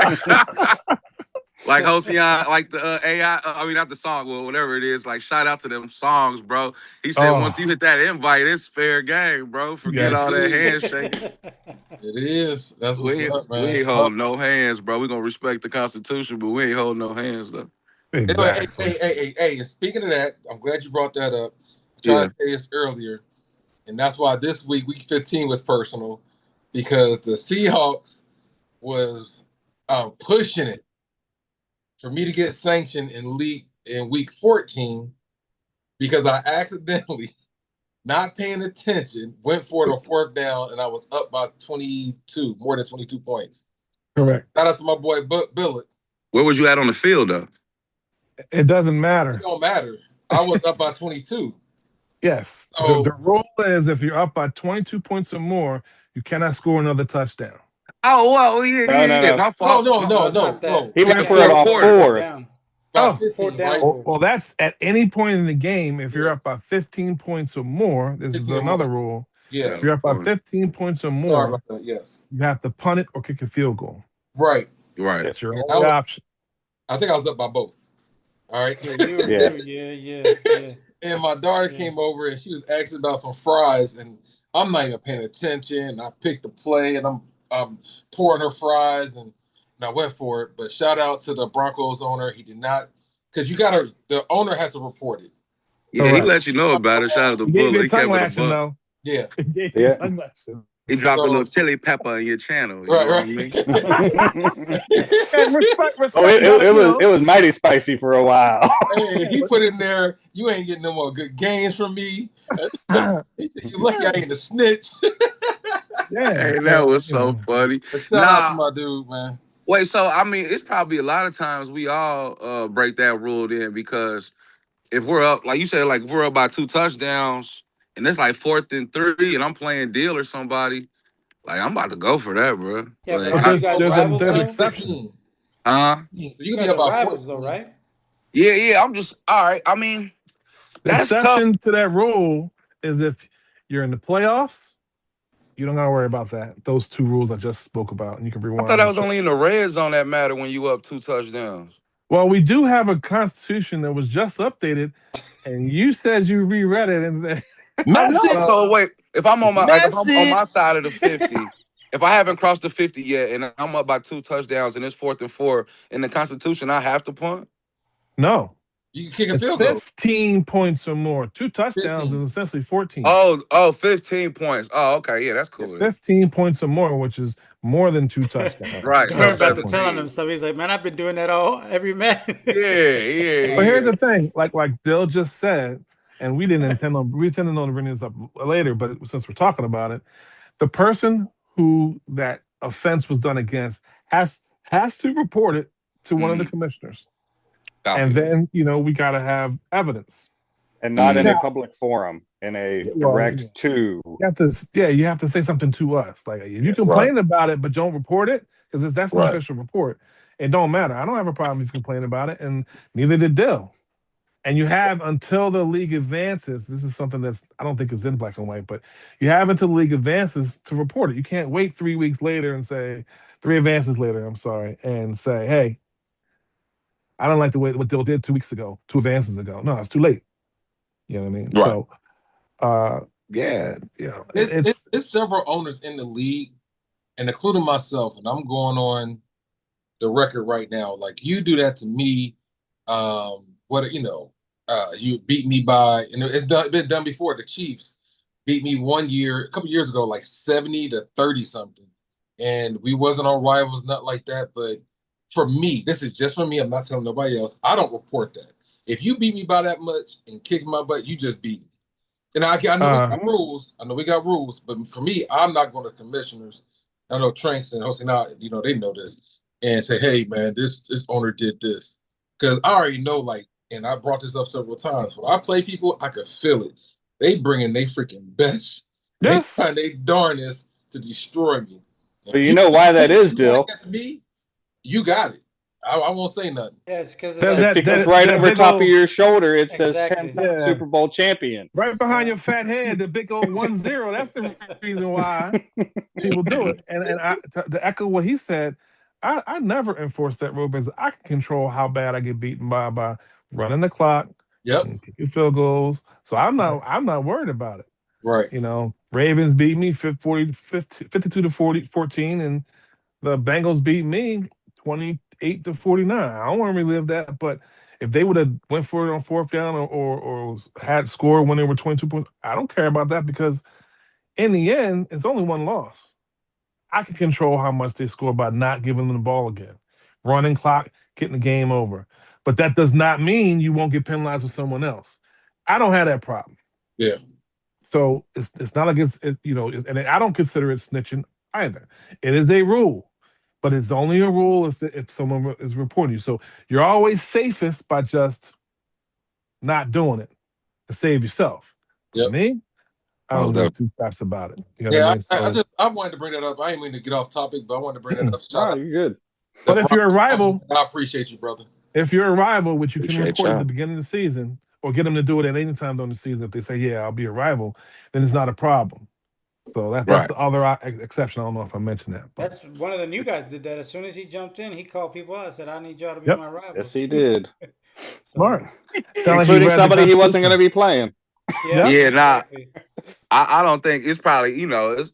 Like Hosian, like the AI, I mean, not the song, well, whatever it is. Like, shout out to them songs, bro. He said, once you hit that invite, it's fair game, bro. Forget Yes. all that handshaking. It is. That's what's up, man. We ain't holding no hands, bro. We gonna respect the Constitution, but we ain't holding no hands, though. Exactly. Hey, and speaking of that, I'm glad you brought that up. I tried to say this earlier, and that's why this week, week 15, was personal, because the Seahawks was pushing it for me to get sanctioned in week 14 because I accidentally, not paying attention, went for it on fourth down, and I was up by 22, more than 22 points. Correct. Shout out to my boy Billet. Where was you at on the field, though? It doesn't matter. It don't matter. I was up by 22. Yes. So, the rule is if you're up by 22 points or more, you cannot score another touchdown. Oh, well, yeah. No. My fault. No. He went for it on fourth. By 15, fourth down. right? Well, that's at any point in the game. If you're up by 15 points or more, this is 15 or another more. rule. Yeah. If you're up by 15 points or Sorry more, about that. Yes. you have to punt it or kick a field goal. Right. That's your And only option. I think I was up by both. All right. Yeah. And my daughter came over and she was asking about some fries, and I'm not even paying attention. I picked the play and I'm pouring her fries, and I went for it. But shout out to the Broncos owner. He did not, because the owner has to report it. Yeah, he let you know about it. Shout out to He gave you Bullet. a tongue lashing, though. Yeah. He gave you a tongue lashing. He dropped a little chili pepper in your channel. You Right. know what I mean? And respect. Oh, it was mighty spicy for a while. Hey, he put in there, you ain't getting no more good games from me. He said, you lucky I ain't a snitch. Yeah. Hey, that was so funny. Shout out to my dude, man. Wait, so I mean, it's probably a lot of times we all break that rule then, because if we're up, like you said, like if we're up by 2 touchdowns and it's like 4th and 3 and I'm playing deal or somebody, like I'm about to go for that, bro. Yeah, like, but there's exceptions. So you can be about rivals, though, right? Yeah. I'm just all right. I mean, The that's exception to that rule is if you're in the playoffs, you don't got to worry about that. Those 2 rules I just spoke about, and you can rewind. I thought that was only in the red zone that matter when you up 2 touchdowns. Well, we do have a constitution that was just updated, and you said you reread it, and So wait, if I'm on my side of the 50, if I haven't crossed the 50 yet, and I'm up by 2 touchdowns, and it's 4th and 4 in the Constitution, I have to punt. No, you can kick a it's field goal. 15 points or more. 2 touchdowns 15. Is essentially 14. Oh, 15 points. Oh, okay, yeah, that's cool. 15 points or more, which is more than 2 touchdowns. Right. So about to tell him, so he's like, man, I've been doing that every man. Yeah. But here's the thing, like Bill just said, and we intended on bringing this up later, but since we're talking about it, the person who that offense was done against has to report it to one of the commissioners. And then, we got to have evidence. And not in a public forum, in a direct to. You have to say something to us. Like, if you complain about it, but don't report it, because that's an official report, it don't matter. I don't have a problem if you complain about it, and neither did Dill. And you have until the league advances. This is something that's I don't think is in black and white, but you have until the league advances to report it. You can't wait 3 weeks later and say 3 advances later. I'm sorry, and say, hey, I don't like the way what Dill did 2 weeks ago, 2 advances ago. No, it's too late. You know what I mean? Right. So, yeah, It's several owners in the league, and including myself, and I'm going on the record right now. Like you do that to me, you beat me by, and been done before. The Chiefs beat me one year, a couple years ago, like 70-30 something, and we wasn't on rivals, not like that. But for me, this is just for me. I'm not telling nobody else. I don't report that. If you beat me by that much and kick my butt, you just beat me. And I know we got rules. I know we got rules, but for me, I'm not going to commissioners. I know Tranks and Jose, now they know this, and say, "Hey, man, this owner did this," because I already know. Like, and I brought this up several times. When I play people, I could feel it. They bring in they freaking best. yes. They trying they darnest to destroy me. But you know why that is, Dill? Against me, you got it. I won't say nothing. Yeah, it's because of That- that. It's because right over big top old- of your shoulder it says Exactly. 10-time Yeah. Super Bowl champion. Right behind your fat head, the big old 1-0. That's the reason why people do it. And to echo what he said, I never enforce that rule because I can control how bad I get beaten by running the clock, Yep. and kicking field goals. So I'm not worried about it. Right. You know, Ravens beat me 52-14, and the Bengals beat me 28-49. I don't want to relive that, but if they would have went for it on fourth down or had scored when they were 22 points, I don't care about that because in the end, it's only one loss. I can control how much they score by not giving them the ball again. Running clock, getting the game over. But that does not mean you won't get penalized with someone else. I don't have that problem. Yeah. So it's not like and I don't consider it snitching either. It is a rule, but it's only a rule if someone is reporting you. So you're always safest by just not doing it to save yourself. Yep. Me, I don't give two craps about it. You know what I mean? So, I wanted to bring that up. I didn't mean to get off topic, but I wanted to bring that up. No, you're good. But if you're a rival, I appreciate you, brother. if you're a rival, which you can Appreciate report at y'all. the beginning of the season, or get them to do it at any time during the season, if they say, "Yeah, I'll be a rival," then it's not a problem. So that's Right. the other exception. I don't know if I mentioned that. But. That's one of the new guys did that. As soon as he jumped in, he called people out and said, "I need y'all to be Yep. my rivals." Yes, he did. Smart. Including somebody he wasn't going to be playing. Yeah, Yeah, nah. exactly. I don't think it's probably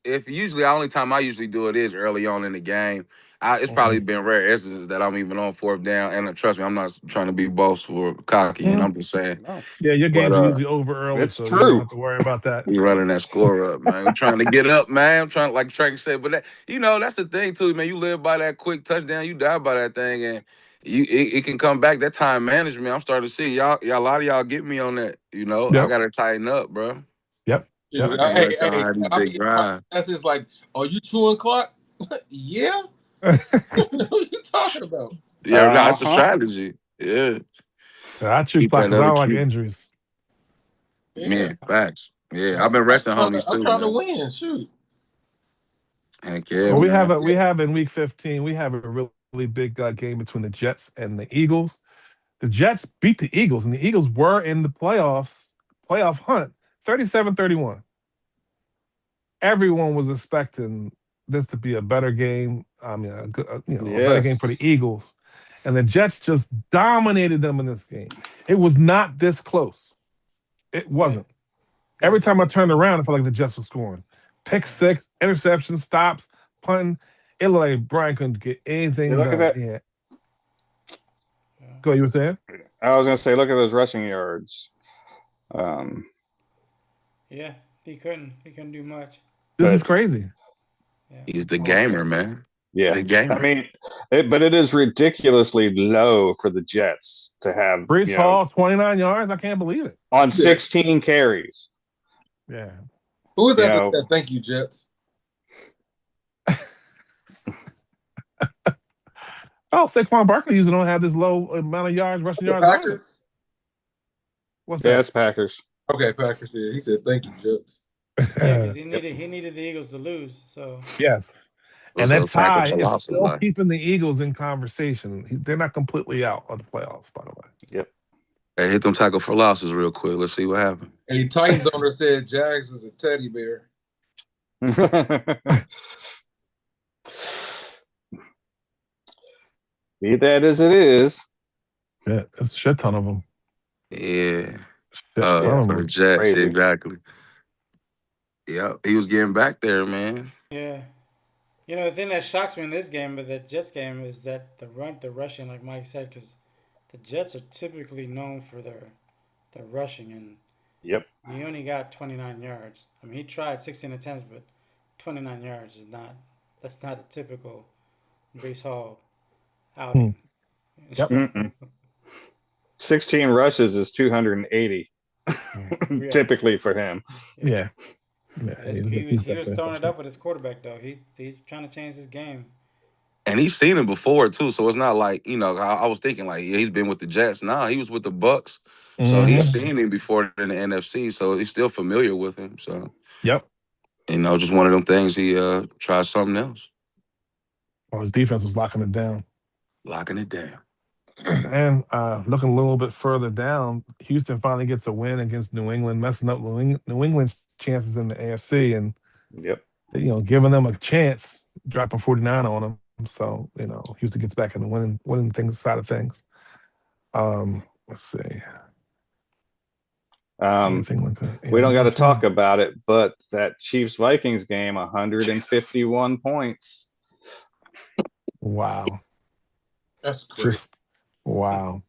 if usually the only time I usually do it is early on in the game. It's probably been rare instances that I'm even on fourth down, and trust me, I'm not trying to be boastful or cocky, and I'm just saying. No. Yeah, your games are usually over early, it's so you true. don't have to worry about that. We running that score up, man. I'm trying to get up, man. I'm trying, like Track said, but that's the thing too, man. You live by that quick touchdown, you die by that thing, and it can come back. That time management, I'm starting to see y'all. A lot of y'all get me on that. I Yep. gotta tighten up, bro. Yep. I can't let y'all have these big My drives. answer is like, are you chewing clock? Yeah. What are you talking about? Yeah, that's a Uh-huh. strategy. Yeah, I choose Keep clock that because I don't other like cue. injuries. Man, facts. Yeah, I've been resting homies too. I'm trying to man. win. Shoot. Heck yeah. Well, we man. have in week 15, we have a really big game between the Jets and the Eagles. The Jets beat the Eagles, and the Eagles were in the playoff hunt, 37-31. Everyone was expecting this to be a better game. I mean, a better game for the Eagles, and the Jets just dominated them in this game. It was not this close. It wasn't. Every time I turned around, I felt like the Jets were scoring. Pick six, interception, stops, punting. It looked like Brian couldn't get anything Look done. at that. Yeah. Go, you were saying? I was going to say, look at those rushing yards. Yeah, he couldn't do much. This is crazy. Yeah. He's the gamer, man. Yeah, The gamer. I mean, but it is ridiculously low for the Jets to have Brees Hall, 29 yards. I can't believe it. on 16 carries. Yeah. Who is that that said thank you, Jets? Oh, Saquon Barkley usually don't have this low amount of yards, rushing yards. Packers? What's Yeah, that? it's Packers. Okay, Packers. Yeah, he said thank you, Jets. Yeah, because he needed the Eagles to lose. So Yes. And that tie is still keeping the Eagles in conversation. They're not completely out of the playoffs, by the way. Yep. Hey, hit them tackle for losses real quick. Let's see what happened. A Titans owner said Jags is a teddy bear. Be that as it is. Yeah, it's a shit ton of them. Yeah. Ton of For the them. Jets, Crazy. exactly. Yeah, he was getting back there, man. Yeah. You know, the thing that shocks me in this game, but the Jets game, is that the rushing, like Mike said, because the Jets are typically known for their rushing, and Yep. he only got 29 yards. I mean, he tried 16 attempts, but 29 yards is not. That's not a typical base hall outing. Yep. Mm-mm. 16 rushes is 280 Yeah. typically for him. Yeah. He was throwing it up with his quarterback though. He's trying to change his game. And he's seen him before too, so it's not like I was thinking like he's been with the Jets. Nah, he was with the Bucks, so he's seen him before in the NFC, so he's still familiar with him. So Yep. just one of them things. He tries something else, Well, his defense was locking it down. locking it down. And looking a little bit further down, Houston finally gets a win against New England, messing up New England's chances in the AFC, and Yep. giving them a chance, dropping 49 on them. So Houston gets back in the winning things side of things. Let's see. Anything like that? We don't got to talk about it, but that Chiefs Vikings game, 151 points. Wow. That's crazy. Wow.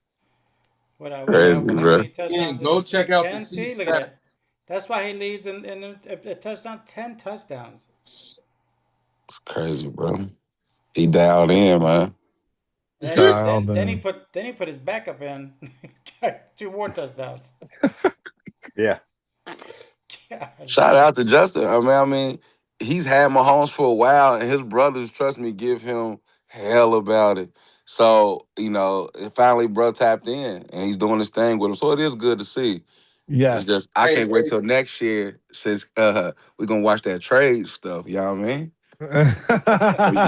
How Crazy, many touchdowns? Go check out the 10. See, Chiefs look at that. That's why he leads in a touchdown. 10 touchdowns. It's crazy, bro. He dialed in, man. Then he put his backup in. 2 more touchdowns. Yeah. Shout out to Justin. I mean, he's had Mahomes for a while, and his brothers, trust me, give him hell about it. So, finally, bro tapped in, and he's doing his thing with him. So it is good to see. Yeah. It's just I can't wait till next year since we're gonna watch that trade stuff. You know what I mean? You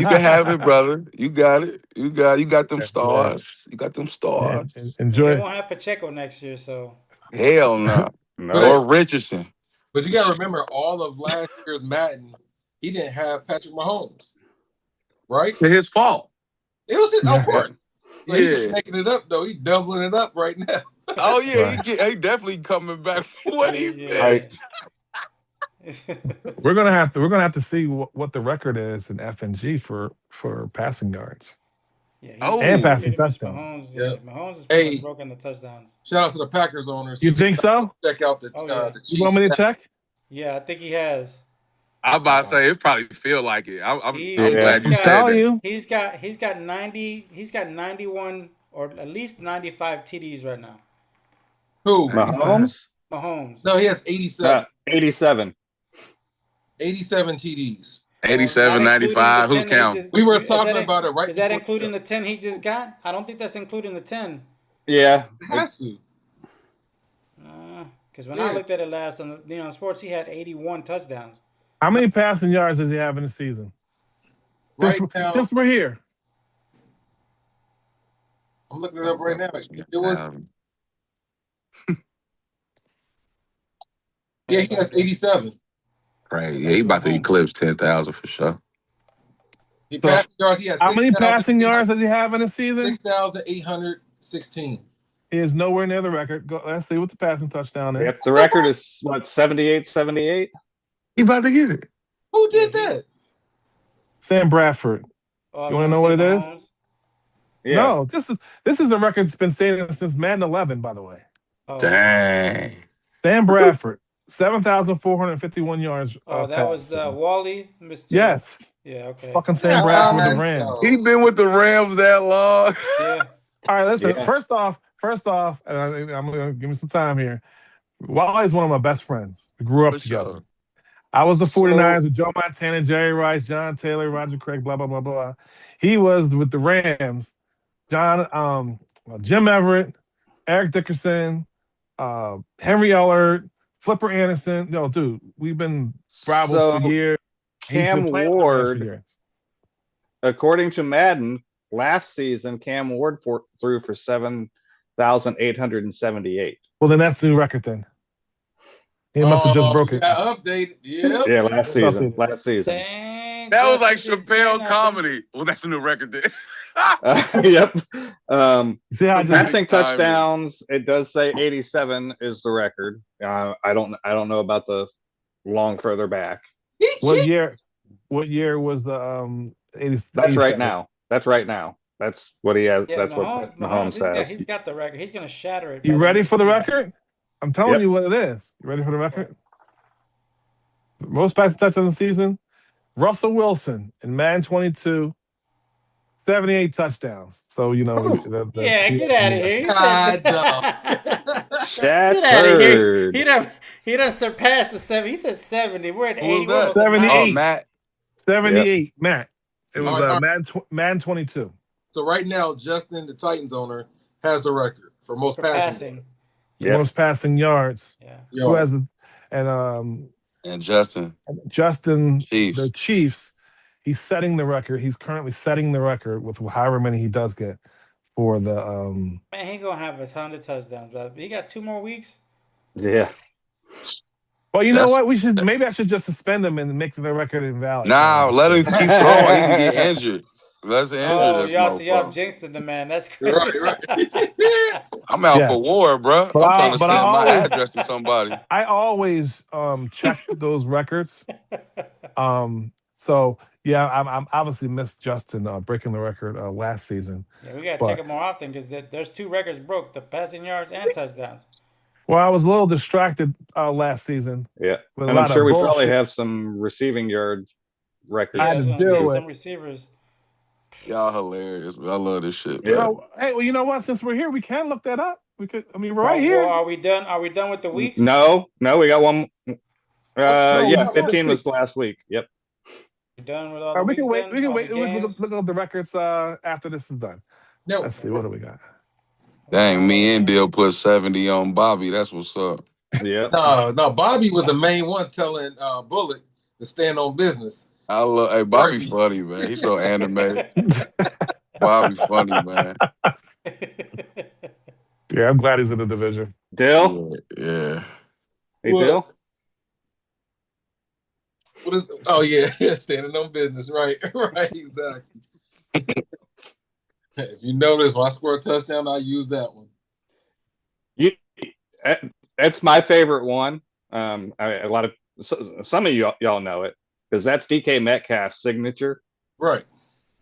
can have it, brother. You got it. You got them stars. You got them stars. Enjoy. They won't have Pacheco next year, so Hell no. No. Or Richardson. But you got to remember, all of last year's Madden, he didn't have Patrick Mahomes, right? To his fault. It was his, Yeah. of course. So Yeah. he's making it up though. He's doubling it up right now. Oh yeah, Right. he definitely coming back for what he yeah. missed. We're gonna have to see what the record is in FNG for passing yards. Yeah, and passing touchdowns. touchdowns. Mahomes is pretty much broken the touchdowns. Shout out to the Packers owners. You think so? Check out the yeah. Chiefs. You want me to check? Yeah, I think he has. I'm about to say it probably feel like it. I'm Yeah. glad you I'm said telling that. you. He's got 91 or at least 95 TDs right now. Who? Mahomes? Mahomes. No, he has 87. 87. 87 TDs. 87, 95. Who's counting? We were talking about it right Is that before including the 10 he just got? I don't think that's including the 10. Yeah. It has to. Because when I looked at it last on Neon Sports, he had 81 touchdowns. How many passing yards does he have in the season? Since we're here. I'm looking it up right now. It was. Yeah, he has 87. Right. Yeah, he about to eclipse 10,000 for sure. Passing yards, he has how many passing yards does he have in a season? 6,816. He is nowhere near the record. Let's see what the passing touchdown is. Yep, the record is what, 78? He about to get it. Who did that? Sam Bradford. You want to know what it is? Yeah. No, this is a record that's been saved since Madden 11, by the way. Dang. Sam Bradford, 7,451 yards. That was Wally. Mr. Yes. Yeah, okay. Fucking Sam Bradford with the Rams. He been with the Rams that long. Yeah. All right, listen. Yeah. First off, and I'm gonna give me some time here. Wally's one of my best friends. We grew up together. Sure. I was the 49ers with Joe Montana, Jerry Rice, John Taylor, Roger Craig, blah blah blah blah. He was with the Rams. Jim Everett, Eric Dickerson, Henry Ellard, Flipper Anderson. No, dude, we've been rivals for years. Cam Ward, according to Madden, last season Cam Ward threw for 7 1,878. Well, then that's the new record then. He must have just broke it. Got updated. Yep. Yeah, last season. Last season. Dang, That was like Justin didn't say Chappelle nothing. comedy. Well, that's a new record then. Yep. See how I just Passing touchdowns, it does say 87 is the record. I don't know about the long further back. what year was the 80? That's right now. That's right now. That's what he has. Yeah, that's what Mahomes says. he's got the record. He's gonna shatter it. You by ready end for the of season. record? I'm telling Yep. you what it is. You ready for the record? Most passing touchdowns in the season. Russell Wilson in Madden 22, 78 touchdowns. So you know, Yeah, get out of here. He God, said, get out of here. Shattered. He done surpassed the 70. He said 70. We're at Who 80. was that? 78. Oh, Matt. 78, Matt. It was All right. Madden 22. So right now, Justin, the Titans owner, has the record for most For passing. passing. Yep. Most passing yards. Yeah. Who has it? And Justin. The Chiefs. He's setting the record. He's currently setting the record with however many he does get for the. Man, he gonna have a ton of touchdowns, but he got 2 more weeks. Yeah. Well, you know what? Maybe I should just suspend him and make the record invalid. Nah, let him keep throwing. He can get injured. Let's injure Oh, this y'all motherfucker. jinxed the man. That's crazy. Right. I'm out Yes. for war, bro. But I'm trying to but send I my always- address to somebody. I always check those records. So yeah, I'm obviously missed Justin breaking the record last season. Yeah, we gotta But- check it more often because there's 2 records broke: the passing yards and touchdowns. Well, I was a little distracted last season. Yeah. With a And I'm lot of sure we probably bullshit. have some receiving yard records. I had to there's deal gonna be with some receivers. Y'all hilarious. I love this shit, Yeah. man. Oh, hey, well, you know what? Since we're here, we can look that up. We could. I mean, we're right Well, here. are we done? Are we done with the weeks? No, we got one. No, Yeah, we got 15 last was last week. Yep. We done with all the we weeks can wait. then? We can All wait. the We can games? look at the records after this is done. No. Let's see. What do we got? Dang, me and Bill put 70 on Bobby. That's what's up. Yep. No. Bobby was the main one telling Bullock to stand on business. Hey, Bobby funny, man. He's so animated. Bobby funny, man. Yeah, I'm glad he's in the division. Dill? Yeah. Hey, What? Dill? What is? Oh yeah, standing on business. Right, right, exactly. If you notice, when I score a touchdown, I use that one. That's my favorite one. Some of y'all know it because that's DK Metcalf's signature. Right.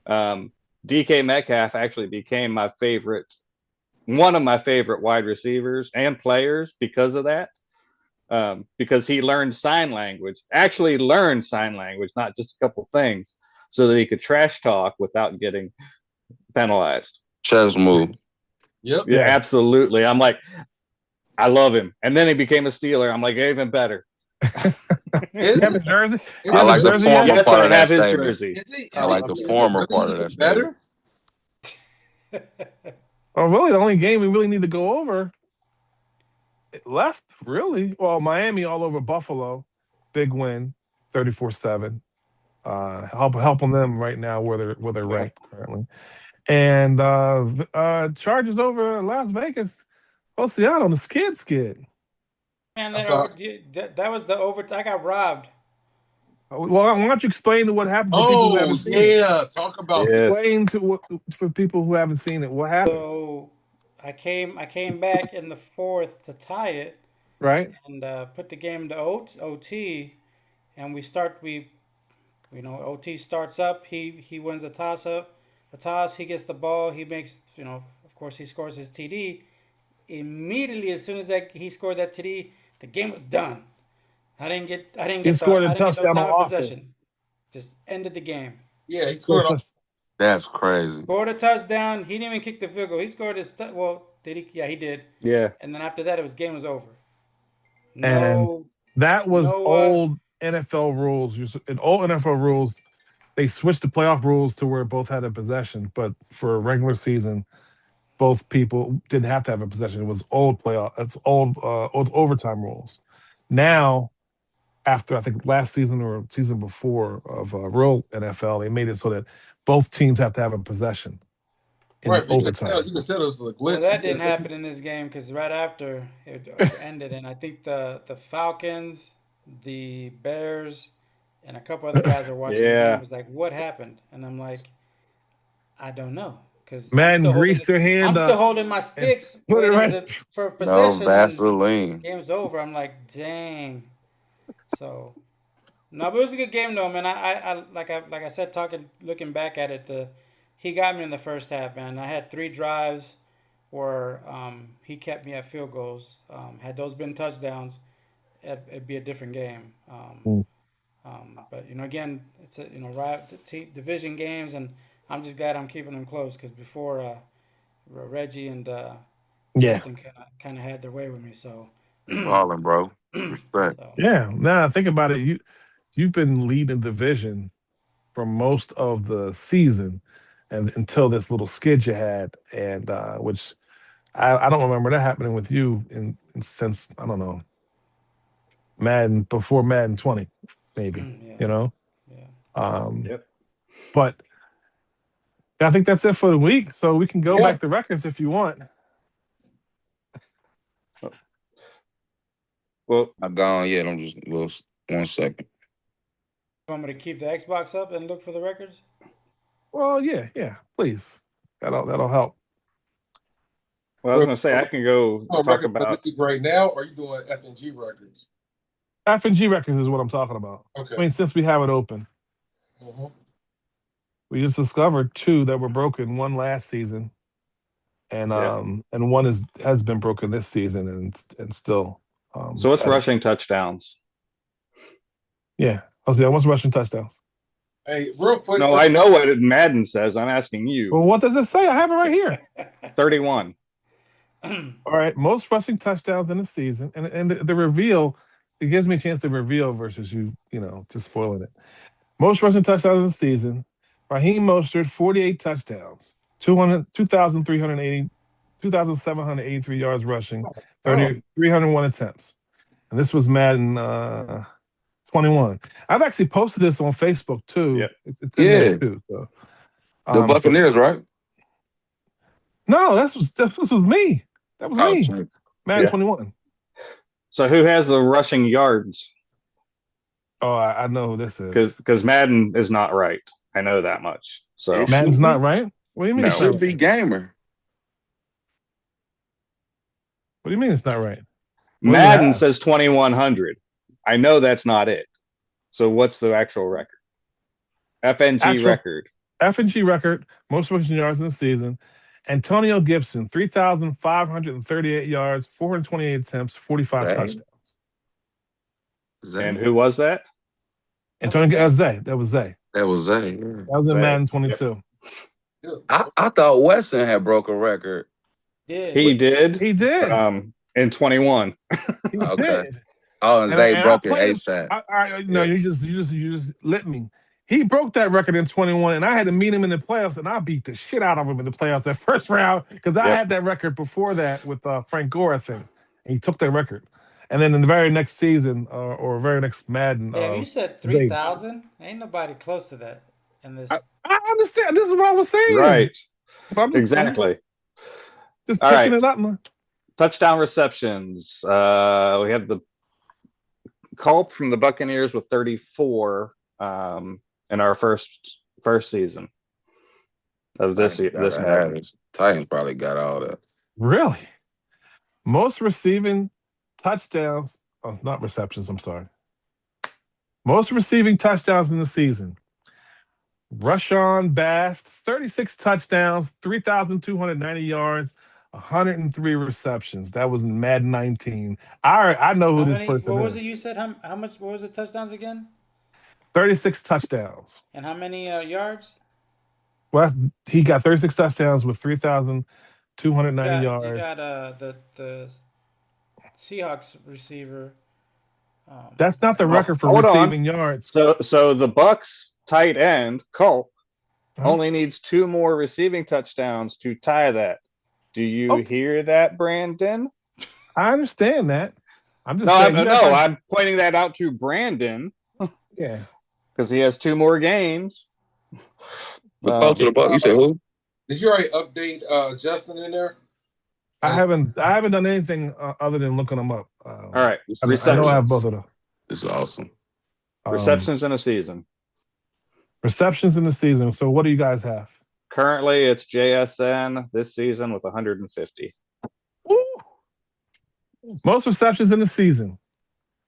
DK Metcalf actually became one of my favorite wide receivers and players because of that. Because he learned sign language, not just a couple things, so that he could trash talk without getting penalized. Chess move. Yep. Yeah, Yes. absolutely. I'm like, I love him. And then he became a Steeler. I'm like, even better. Is You have a it? jersey? Is I it like the jersey former yet? Yes, part I of that have his statement. jersey. Is he? I like the is it former really part of that better? Oh, really? The only game we really need to go over. It left, really. Well, Miami all over Buffalo. Big win, 34-7. Helping them right now where they're ranked currently. And Chargers over Las Vegas. Oceano, the skid. Man, I thought- that was the over. I got robbed. Well, why don't you explain what happened to people who Oh haven't seen it? yeah, talk about Yeah. Explain for people who haven't seen it what happened, So I came back in the 4th to tie it right? and put the game to OT, and OT starts up. He wins a toss up. The toss, he gets the ball. He makes, of course, he scores his TD. Immediately, as soon as he scored that TD, the game was done. I didn't get. He scored a I didn't get no touchdown time on of possession. offense. Just ended the game. Yeah, he scored. That's crazy. Scored a touchdown. He didn't even kick the field goal. He scored his. Did he? Yeah, he did. Yeah. And then after that, game was over. And that was no, old NFL rules. In old NFL rules, they switched the playoff rules to where both had a possession, but for a regular season, both people didn't have to have a possession. It was old playoff. It's old overtime rules. Now, after I think last season or season before of real NFL, they made it so that both teams have to have a possession. in Right, but overtime. you can tell this is a glitch. Well, that didn't happen in this game because right after it ended, and I think the Falcons, the Bears, and a couple other guys were watching the game. Yeah. Was like, what happened? And I'm like, I don't know because Madden greased their I'm hand still up holding my and sticks, put it waiting right. for No possession, and Vaseline. game's over. I'm like, dang. So no, but it was a good game though, man. I said, looking back at it, he got me in the first half, man. I had 3 drives where he kept me at field goals. Had those been touchdowns, it'd be a different game. Mm. But again, it's division games, and I'm just glad I'm keeping them close because before Reggie and Yeah. Justin kind of had their way with me. So, Balling, bro. Respect. so Yeah. Now think about it. You've been leading the division for most of the season, and until this little skid you had, and which I don't remember that happening with you since I don't know Madden before Madden 20, maybe. yeah, yeah. Yep. But I think that's it for the week. So we can go Yeah. back to records if you want. Well, Not gone yet. I'm just 1 second. Want me to keep the Xbox up and look for the records? Well, yeah, please. That'll help. I was going to say I can go talk about. Right now, or are you doing FNG records? FNG records is what I'm talking about. Okay. I mean, since we have it open, we just discovered 2 that were broken. One last season, and and one has been broken this season, and still. So what's rushing touchdowns? Yeah, what's rushing touchdowns? Hey, real quick. No, I know what Madden says. I'm asking you. Well, what does it say? I have it right here. 31. All right, most rushing touchdowns in the season, and the reveal, it gives me a chance to reveal versus you just spoiling it. Most rushing touchdowns in the season: Raheem Mostert, 48 touchdowns, 2,783 yards rushing, 301 attempts, and this was Madden 21. I've actually posted this on Facebook too. Yep. It's in there too. So, the Buccaneers, right? No, this was me. That was me. Madden 21. So who has the rushing yards? Oh, I know who this is. Because Madden is not right. I know that much. So Madden's not right? What do you mean? No. It should be Gamer. What do you mean it's not right? Madden says 2,100. I know that's not it. So what's the actual record? FNG record. FNG record, most rushing yards in the season. Antonio Gibson, 3,538 yards, 428 attempts, 45 touchdowns. And who was that? Antonio Zay. That was Zay. That was Zay. Yeah. That was in Madden 22. Yep. I thought Weston had broke a record. He did. He did. In 21. He Okay. did. Oh, and Zay broke it ASAP. No, you just lit me. He broke that record in 21, and I had to meet him in the playoffs, and I beat the shit out of him in the playoffs that first round because I had that record before that with Frank Gore, I think. And he took that record. And then in the very next season, or very next Madden. Yeah, you said 3,000. Ain't nobody close to that in this. I understand. This is what I was saying. Right. Exactly. Just All picking right. it up, man. Touchdown receptions. We have the Culp from the Buccaneers with 34 in our first season of this Madden. Titans probably got all that. Really? Most receiving touchdowns. Oh, it's not receptions. I'm sorry. Most receiving touchdowns in the season. Rashawn Bass, 36 touchdowns, 3,290 yards, 103 receptions. That was in Madden 19. I know who this person is. What was it you said? How much? What was the touchdowns again? 36 touchdowns. And how many yards? Well, he got 36 touchdowns with 3,290 yards. You got the Seahawks receiver. That's not the record for receiving yards. So the Bucks tight end Culp only needs 2 more receiving touchdowns to tie that. Do you hear that, Brandon? I understand that. I'm just saying. No, I'm pointing that out to Brandon. Yeah, because he has 2 more games. The coach of the Bucks. You said who? Did you already update Justin in there? I haven't done anything other than looking them up. All right. I know I have both of them. This is awesome. Receptions in a season. Receptions in the season. So what do you guys have? Currently, it's JSN this season with 150. Ooh. Most receptions in the season.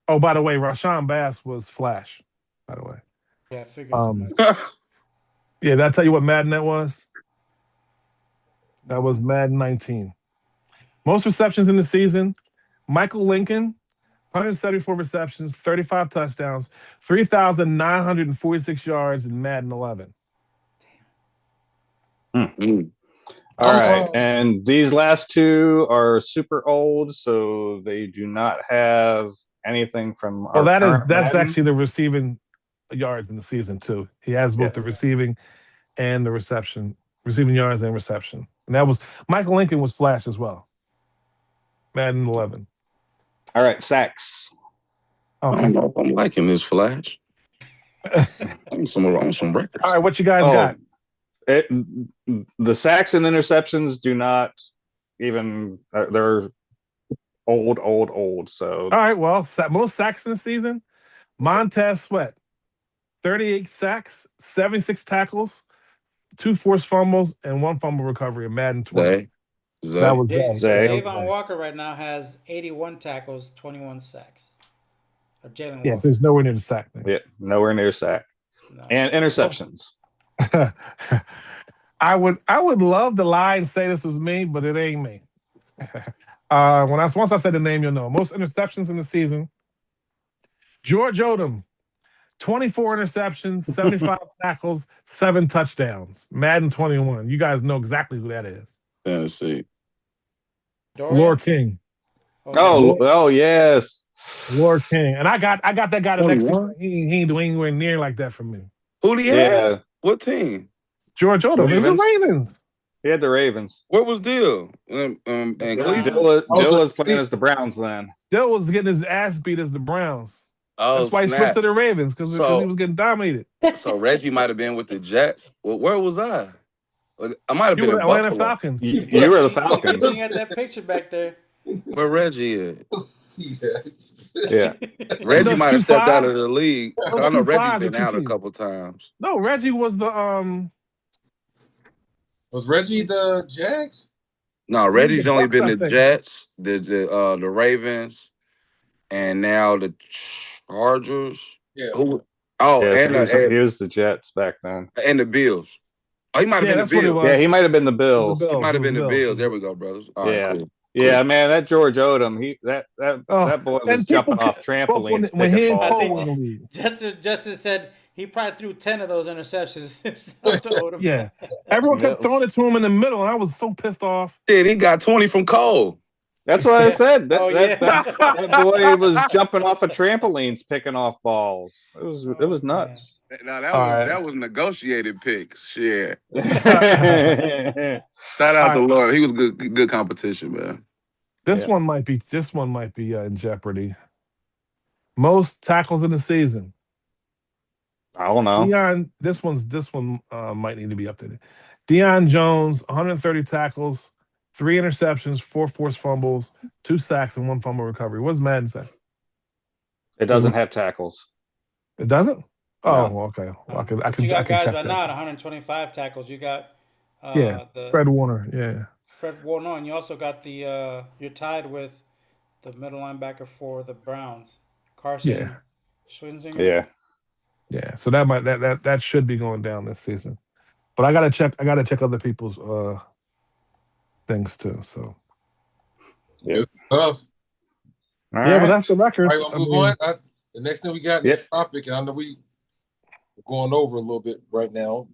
Oh, by the way, Rashawn Bass was Flash. By the way. Yeah, I figured. Yeah, did I tell you what Madden that was? That was Madden 19. Most receptions in the season. Michael Lincoln, 174 receptions, 35 touchdowns, 3,946 yards in Madden 11. Mm. All right. And these last two are super old, so they do not have anything from our that's Madden. actually the receiving yards in the season too. He has both the receiving and the receiving yards and reception. And that was Michael Lincoln was Flash as well. Madden 11. All right, sacks. I don't know if I'm liking this Flash. I'm some records. All right, what you guys got? The sacks and interceptions do not even they're old. So all right, well, most sacks in the season. Montez Sweat, 38 sacks, 76 tackles, 2 forced fumbles, and 1 fumble recovery in Madden 20. That was Zay. Javon Walker right now has 81 tackles, 21 sacks. Jalen Walker. Yeah, so there's nowhere near the sack. Yeah, nowhere near sack. No. And interceptions. I would love to lie and say this was me, but it ain't me. Once I said the name, you'll know. Most interceptions in the season. George Odom, 24 interceptions, 75 tackles, 7 touchdowns. Madden 21. You guys know exactly who that is. Tennessee. Lord King. Oh yes. Lord King. And I got that guy the next season. He ain't doing anywhere near like that for me. Who do you have? What team? George Odom. It was the Ravens. He had the Ravens. What was Dill? Dill was playing as the Browns then. Dill was getting his ass beat as the Browns. Oh, that's why he switched to the Ravens, because he was getting dominated. So Reggie might have been with the Jets. Well, where was I? I might have been in Atlanta Buffalo. Falcons. You were the Falcons. Looking at that picture back there. Where Reggie is? See that? Yeah. Reggie might have stepped out of the league. I know Reggie's been out a teams. couple times. No, Reggie was the Was Reggie the Jags? No, Reggie's only been the Jets, the Ravens, and now the Chargers. Yeah. He was the Jets back then. And the Bills. Oh, he might have been the Bills. Yeah, he might have been the Bills. He might have been the Bills. There we go, brothers. All right, cool. Yeah, man, that George Odom, that boy was jumping off trampolines. When he Justin said he probably threw 10 of those interceptions himself to Odom. Yeah, everyone kept throwing it to him in the middle, and I was so pissed off. Shit, he got 20 from Cole. That's what I said. That boy was jumping off of trampolines, picking off balls. It was nuts. Now that was negotiated picks. Shit. Shout out to Lord. He was good competition, man. This one might be in jeopardy. Most tackles in the season. I don't know. This one might need to be updated. Deion Jones, 130 tackles, 3 interceptions, 4 forced fumbles, 2 sacks, and 1 fumble recovery. What does Madden say? It doesn't have tackles. It doesn't? Oh, no. Okay. Well, I can you got guys check right that. now at 125 tackles. You got Fred Warner. Yeah. Fred Warner, and you also got the you're tied with the middle linebacker for the Browns, Carson Schwarzenegger. Yeah. So that should be going down this season. But I gotta check other people's things too. So good stuff. But that's the records. All right, we'll move on. The next thing we got this topic, and I know we're going over a little bit right now,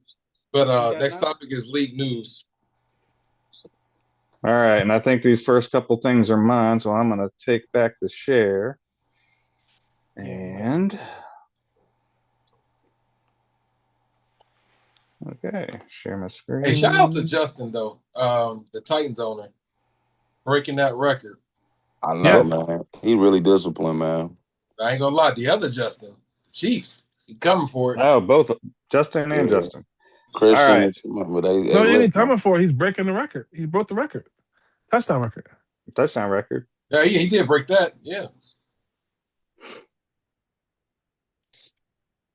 but next topic is league news. All right, and I think these first couple things are mine, so I'm going to take back the share. And okay, share my screen. Hey, shout out to Justin though, the Titans owner, breaking that record. I know, man. He really disciplined, man. I ain't gonna lie, the other Justin, the Chiefs, he coming for it. Oh, both Justin and Justin. Christian, All but they No, he ain't listen. coming for it. He's breaking the record. He broke the record. Touchdown record. Touchdown record. Yeah, he did break that. Yeah.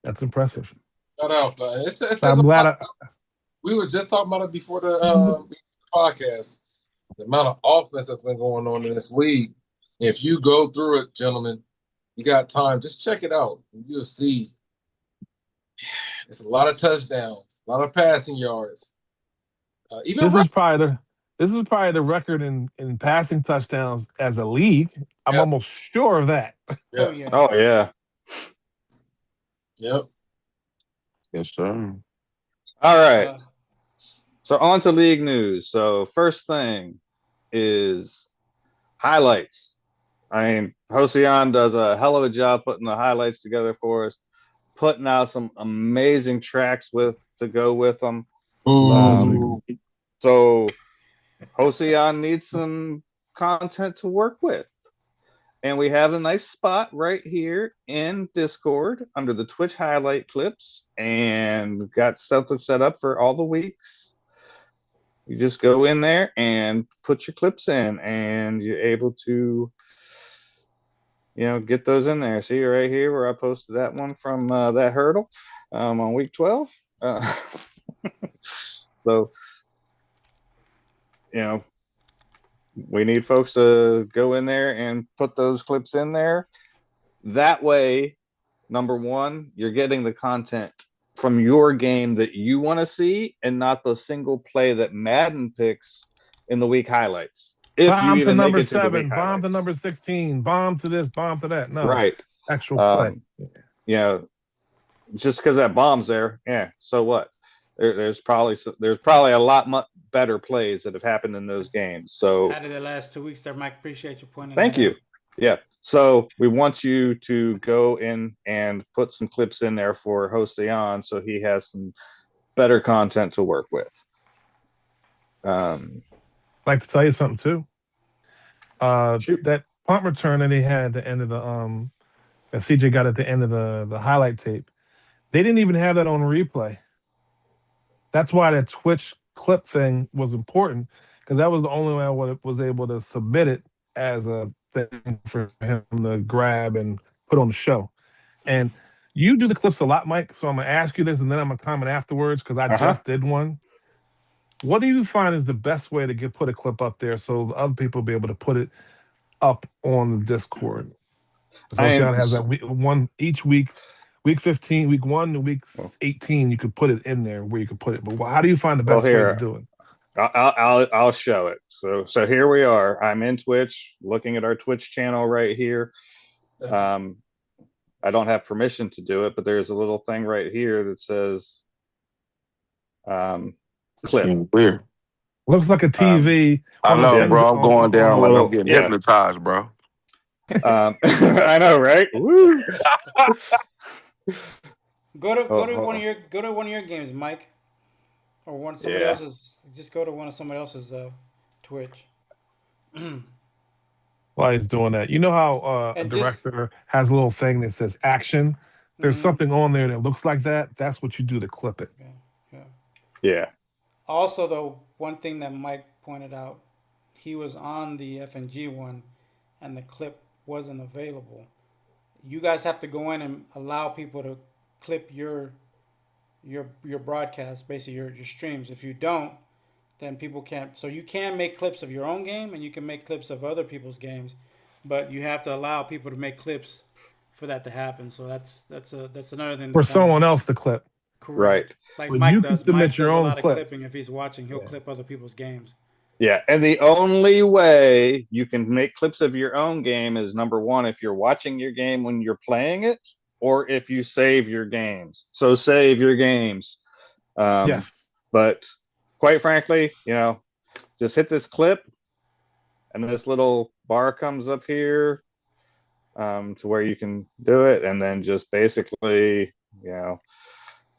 That's impressive. Shout out. It says I'm a glad. lot. We were just talking about it before the podcast. The amount of offense that's been going on in this league. If you go through it, gentlemen, you got time. Just check it out. You'll see. It's a lot of touchdowns, a lot of passing yards. This is probably the record in passing touchdowns as a league. I'm almost sure of that. Oh yeah. Oh yeah. Yep. Yes, sir. All right. So on to league news. So first thing is highlights. I mean, Josean does a hell of a job putting the highlights together for us, putting out some amazing tracks to go with them. So Josean needs some content to work with. And we have a nice spot right here in Discord under the Twitch highlight clips, and we've got something set up for all the weeks. You just go in there and put your clips in, and you're able to, get those in there. See right here where I posted that one from that hurdle on week 12. So, we need folks to go in there and put those clips in there. That way, number one, you're getting the content from your game that you want to see and not the single play that Madden picks in the week highlights. If bomb you to even number make it to 7, the week bomb highlights. to number 16, bomb to this, bomb to that. No. Right. Actual play. Just because that bomb's there, so what? There's probably a lot better plays that have happened in those games. So Had it the last 2 weeks there, Mike. Appreciate you pointing. Thank you. Yeah. So we want you to go in and put some clips in there for Josean so he has some better content to work with. I'd like to tell you something too. That punt return that he had at the end of the that CJ got at the end of the highlight tape, they didn't even have that on replay. That's why that Twitch clip thing was important, because that was the only way I was able to submit it as a thing for him to grab and put on the show. And you do the clips a lot, Mike, so I'm going to ask you this, and then I'm going to comment afterwards, because I just did one. What do you find is the best way to put a clip up there so the other people will be able to put it up on the Discord? So Sean has that one each week. Week 15, week 1 to week 18, you could put it in there where you could put it. But how do you find the best way to do it? I'll show it. So here we are. I'm in Twitch, looking at our Twitch channel right here. I don't have permission to do it, but there's a little thing right here that says clip. Weird. Looks like a TV. I know, bro. I'm going down like I'm getting hypnotized, bro. I know, right? Woo. Go to one of your games, Mike, or somebody else's. Just go to somebody else's Twitch. While he's doing that, you know how a director has a little thing that says action. There's something on there that looks like that. That's what you do to clip it. Yeah. Also, though, one thing that Mike pointed out, he was on the FNG one, and the clip wasn't available. You guys have to go in and allow people to clip your broadcast, basically your streams. If you don't, then people can't. So you can make clips of your own game, and you can make clips of other people's games, but you have to allow people to make clips for that to happen. So that's another thing. For someone else to clip. Correct. Right. Like Mike you does. can submit Mike your does own a lot clips. of clipping. If he's watching, he'll clip other people's games. Yeah, and the only way you can make clips of your own game is, number one, if you're watching your game when you're playing it, or if you save your games. So save your games. Yes. But quite frankly, just hit this clip, and this little bar comes up here to where you can do it, and then just basically,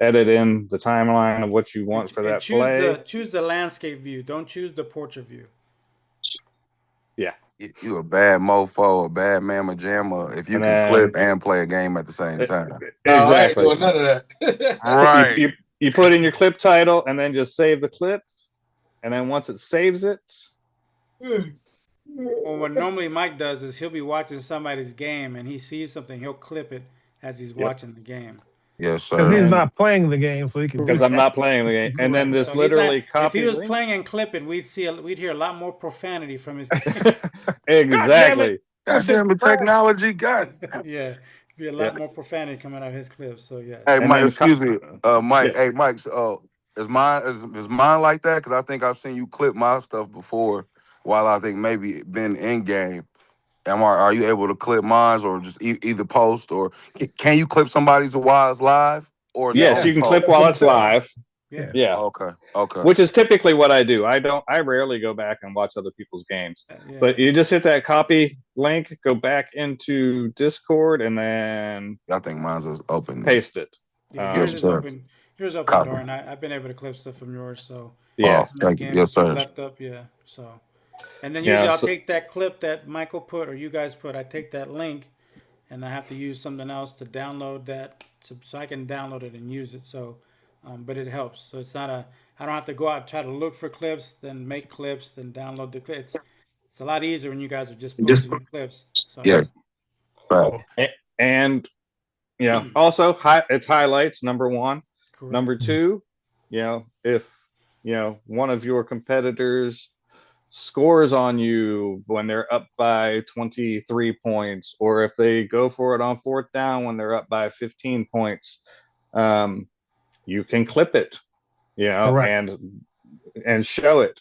edit in the timeline of what you want for that play. Choose the landscape view. Don't choose the portrait view. Yeah. You a bad mofo, a bad mamma jamma if you can clip and play a game at the same time. Exactly. I ain't doing none of that. Right. You put in your clip title and then just save the clip. And then once it saves it, Well, what normally Mike does is he'll be watching somebody's game and he sees something, he'll clip it as he's yep, watching the game. Yes, Because sir. he's and not playing the game, so he can do because I'm that. not playing the game, and then Right. this So he's not. literally If he copy was link. playing and clip it, we'd hear a lot more profanity from his game. God damn it! Exactly. God damn the technology, God. Yeah, be a Yeah. lot more profanity coming out of his clips. So Hey, yes. And Mike, then excuse me, Mike. yes. Hey, Mike. Is mine like that? Because I think I've seen you clip my stuff before. While I think maybe been in game. Are you able to clip mines or just either post or can you clip somebody's while it's live or is it Yes, only you Yes, can clip post? that's what while I'm it's saying. live. Yeah. Yeah. Okay. Okay. Which is typically what I do. I rarely go back and watch other people's games. But Yeah. you just hit that copy link, go back into Discord, and then I think mine's is open then. paste it. Yeah. Yours Yes, is sir. open. Yours is open, Copy. Doran. I've been able to clip stuff from yours. So Oh, Yeah. from that thank you. game Yes, that you sir. left up. Yeah. So. And then usually Yeah. I'll So, take that clip that Michael put or you guys put. I take that link, and I have to use something else to download that, so I can download it and use it. So, but it helps. So it's not a. I don't have to go out and try to look for clips, then make clips, then download the clips. It's a lot easier when you guys are just Just posting your clips. So yeah. Right. Oh, and also it's highlights, number one. correct. Number two, if one of your competitors scores on you when they're up by 23 points, or if they go for it on fourth down when they're up by 15 points, you can clip it, correct. and show it.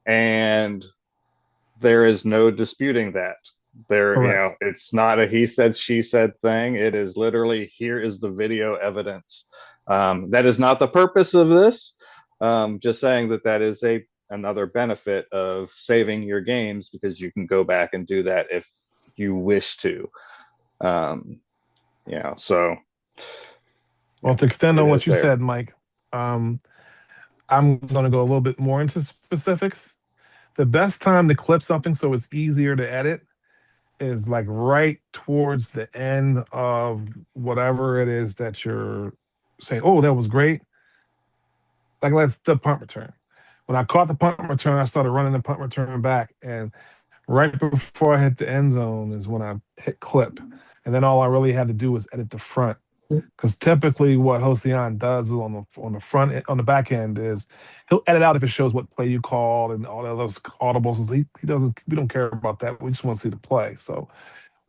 And there is no disputing that. Correct. It's not a he said, she said thing. It is literally, here is the video evidence. That is not the purpose of this. Just saying that is another benefit of saving your games, because you can go back and do that if you wish to. So Well, to extend it on is what you there. said, Mike, I'm going to go a little bit more into specifics. The best time to clip something so it's easier to edit is like right towards the end of whatever it is that you're saying. Oh, that was great. Like let's the punt return. When I caught the punt return, I started running the punt return back, and right before I hit the end zone is when I hit clip, and then all I really had to do was edit the front. Because typically, what Hossein does is on the front on the back end is he'll edit out if it shows what play you called and all those audibles. He doesn't. We don't care about that. We just want to see the play. So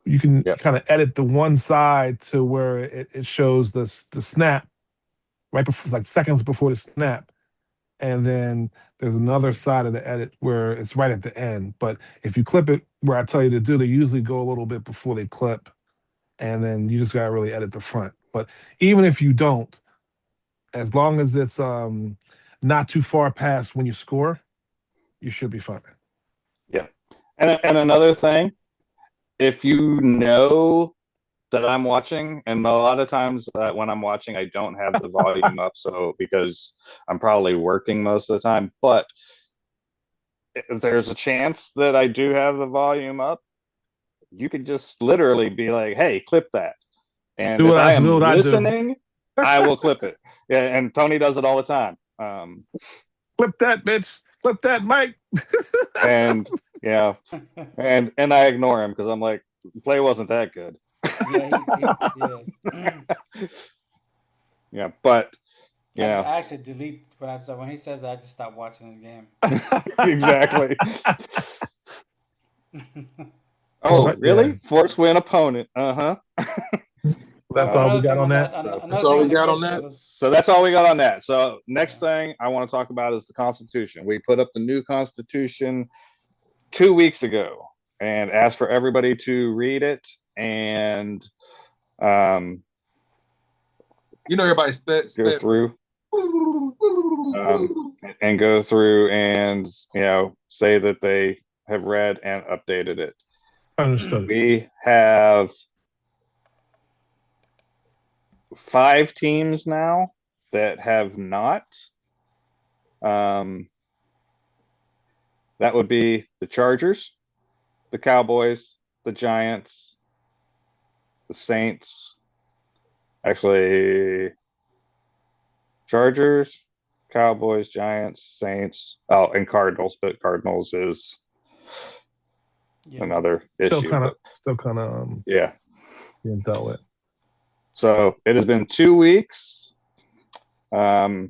you can Yep. kind of edit the one side to where it shows the snap right before, like seconds before the snap, and then there's another side of the edit where it's right at the end. But if you clip it where I tell you to do, they usually go a little bit before they clip, and then you just gotta really edit the front. But even if you don't, as long as it's not too far past when you score, you should be fine. Yeah. And another thing, if you know that I'm watching, and a lot of times when I'm watching, I don't have the volume up, so because I'm probably working most of the time, but if there's a chance that I do have the volume up, you could just literally be like, hey, clip that. And Do if what I I do. am What I do. listening, I will clip it. Yeah, and Tony does it all the time. Clip that, bitch. Clip that, Mike. And and I ignore him because I'm like, the play wasn't that good. Yeah. Yeah, but I actually delete when he says that. I just stop watching the game. exactly. Well, Oh, really? yeah. Force win opponent. That's all we Another got thing on on that. that. So That's Another all thing we on the got on clips. that. So that's all we got on that. So next Yeah. thing I want to talk about is the Constitution. We put up the new Constitution 2 weeks ago and asked for everybody to read it and Everybody go through and go through and say that they have read and updated it. Understood. We have 5 teams now that have not. That would be the Chargers, the Cowboys, the Giants, the Saints. Actually, Chargers, Cowboys, Giants, Saints. Oh, and Cardinals, but Cardinals is another issue. Still kind of yeah, being dealt with. So it has been 2 weeks. I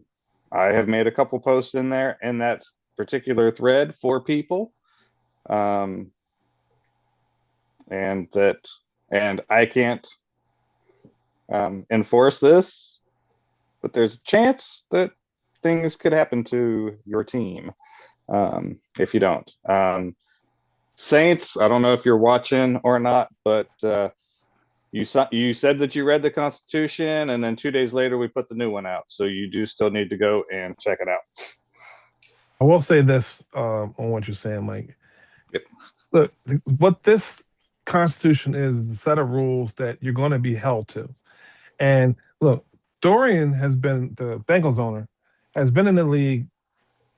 have made a couple posts in there in that particular thread for people, and I can't enforce this, but there's a chance that things could happen to your team if you don't. Saints, I don't know if you're watching or not, but you said that you read the Constitution, and then 2 days later we put the new one out. So you do still need to go and check it out. I will say this on what you're saying, Mike. Yep. Look, what this Constitution is a set of rules that you're going to be held to. And look, Dorian has been, the Bengals owner, has been in the league,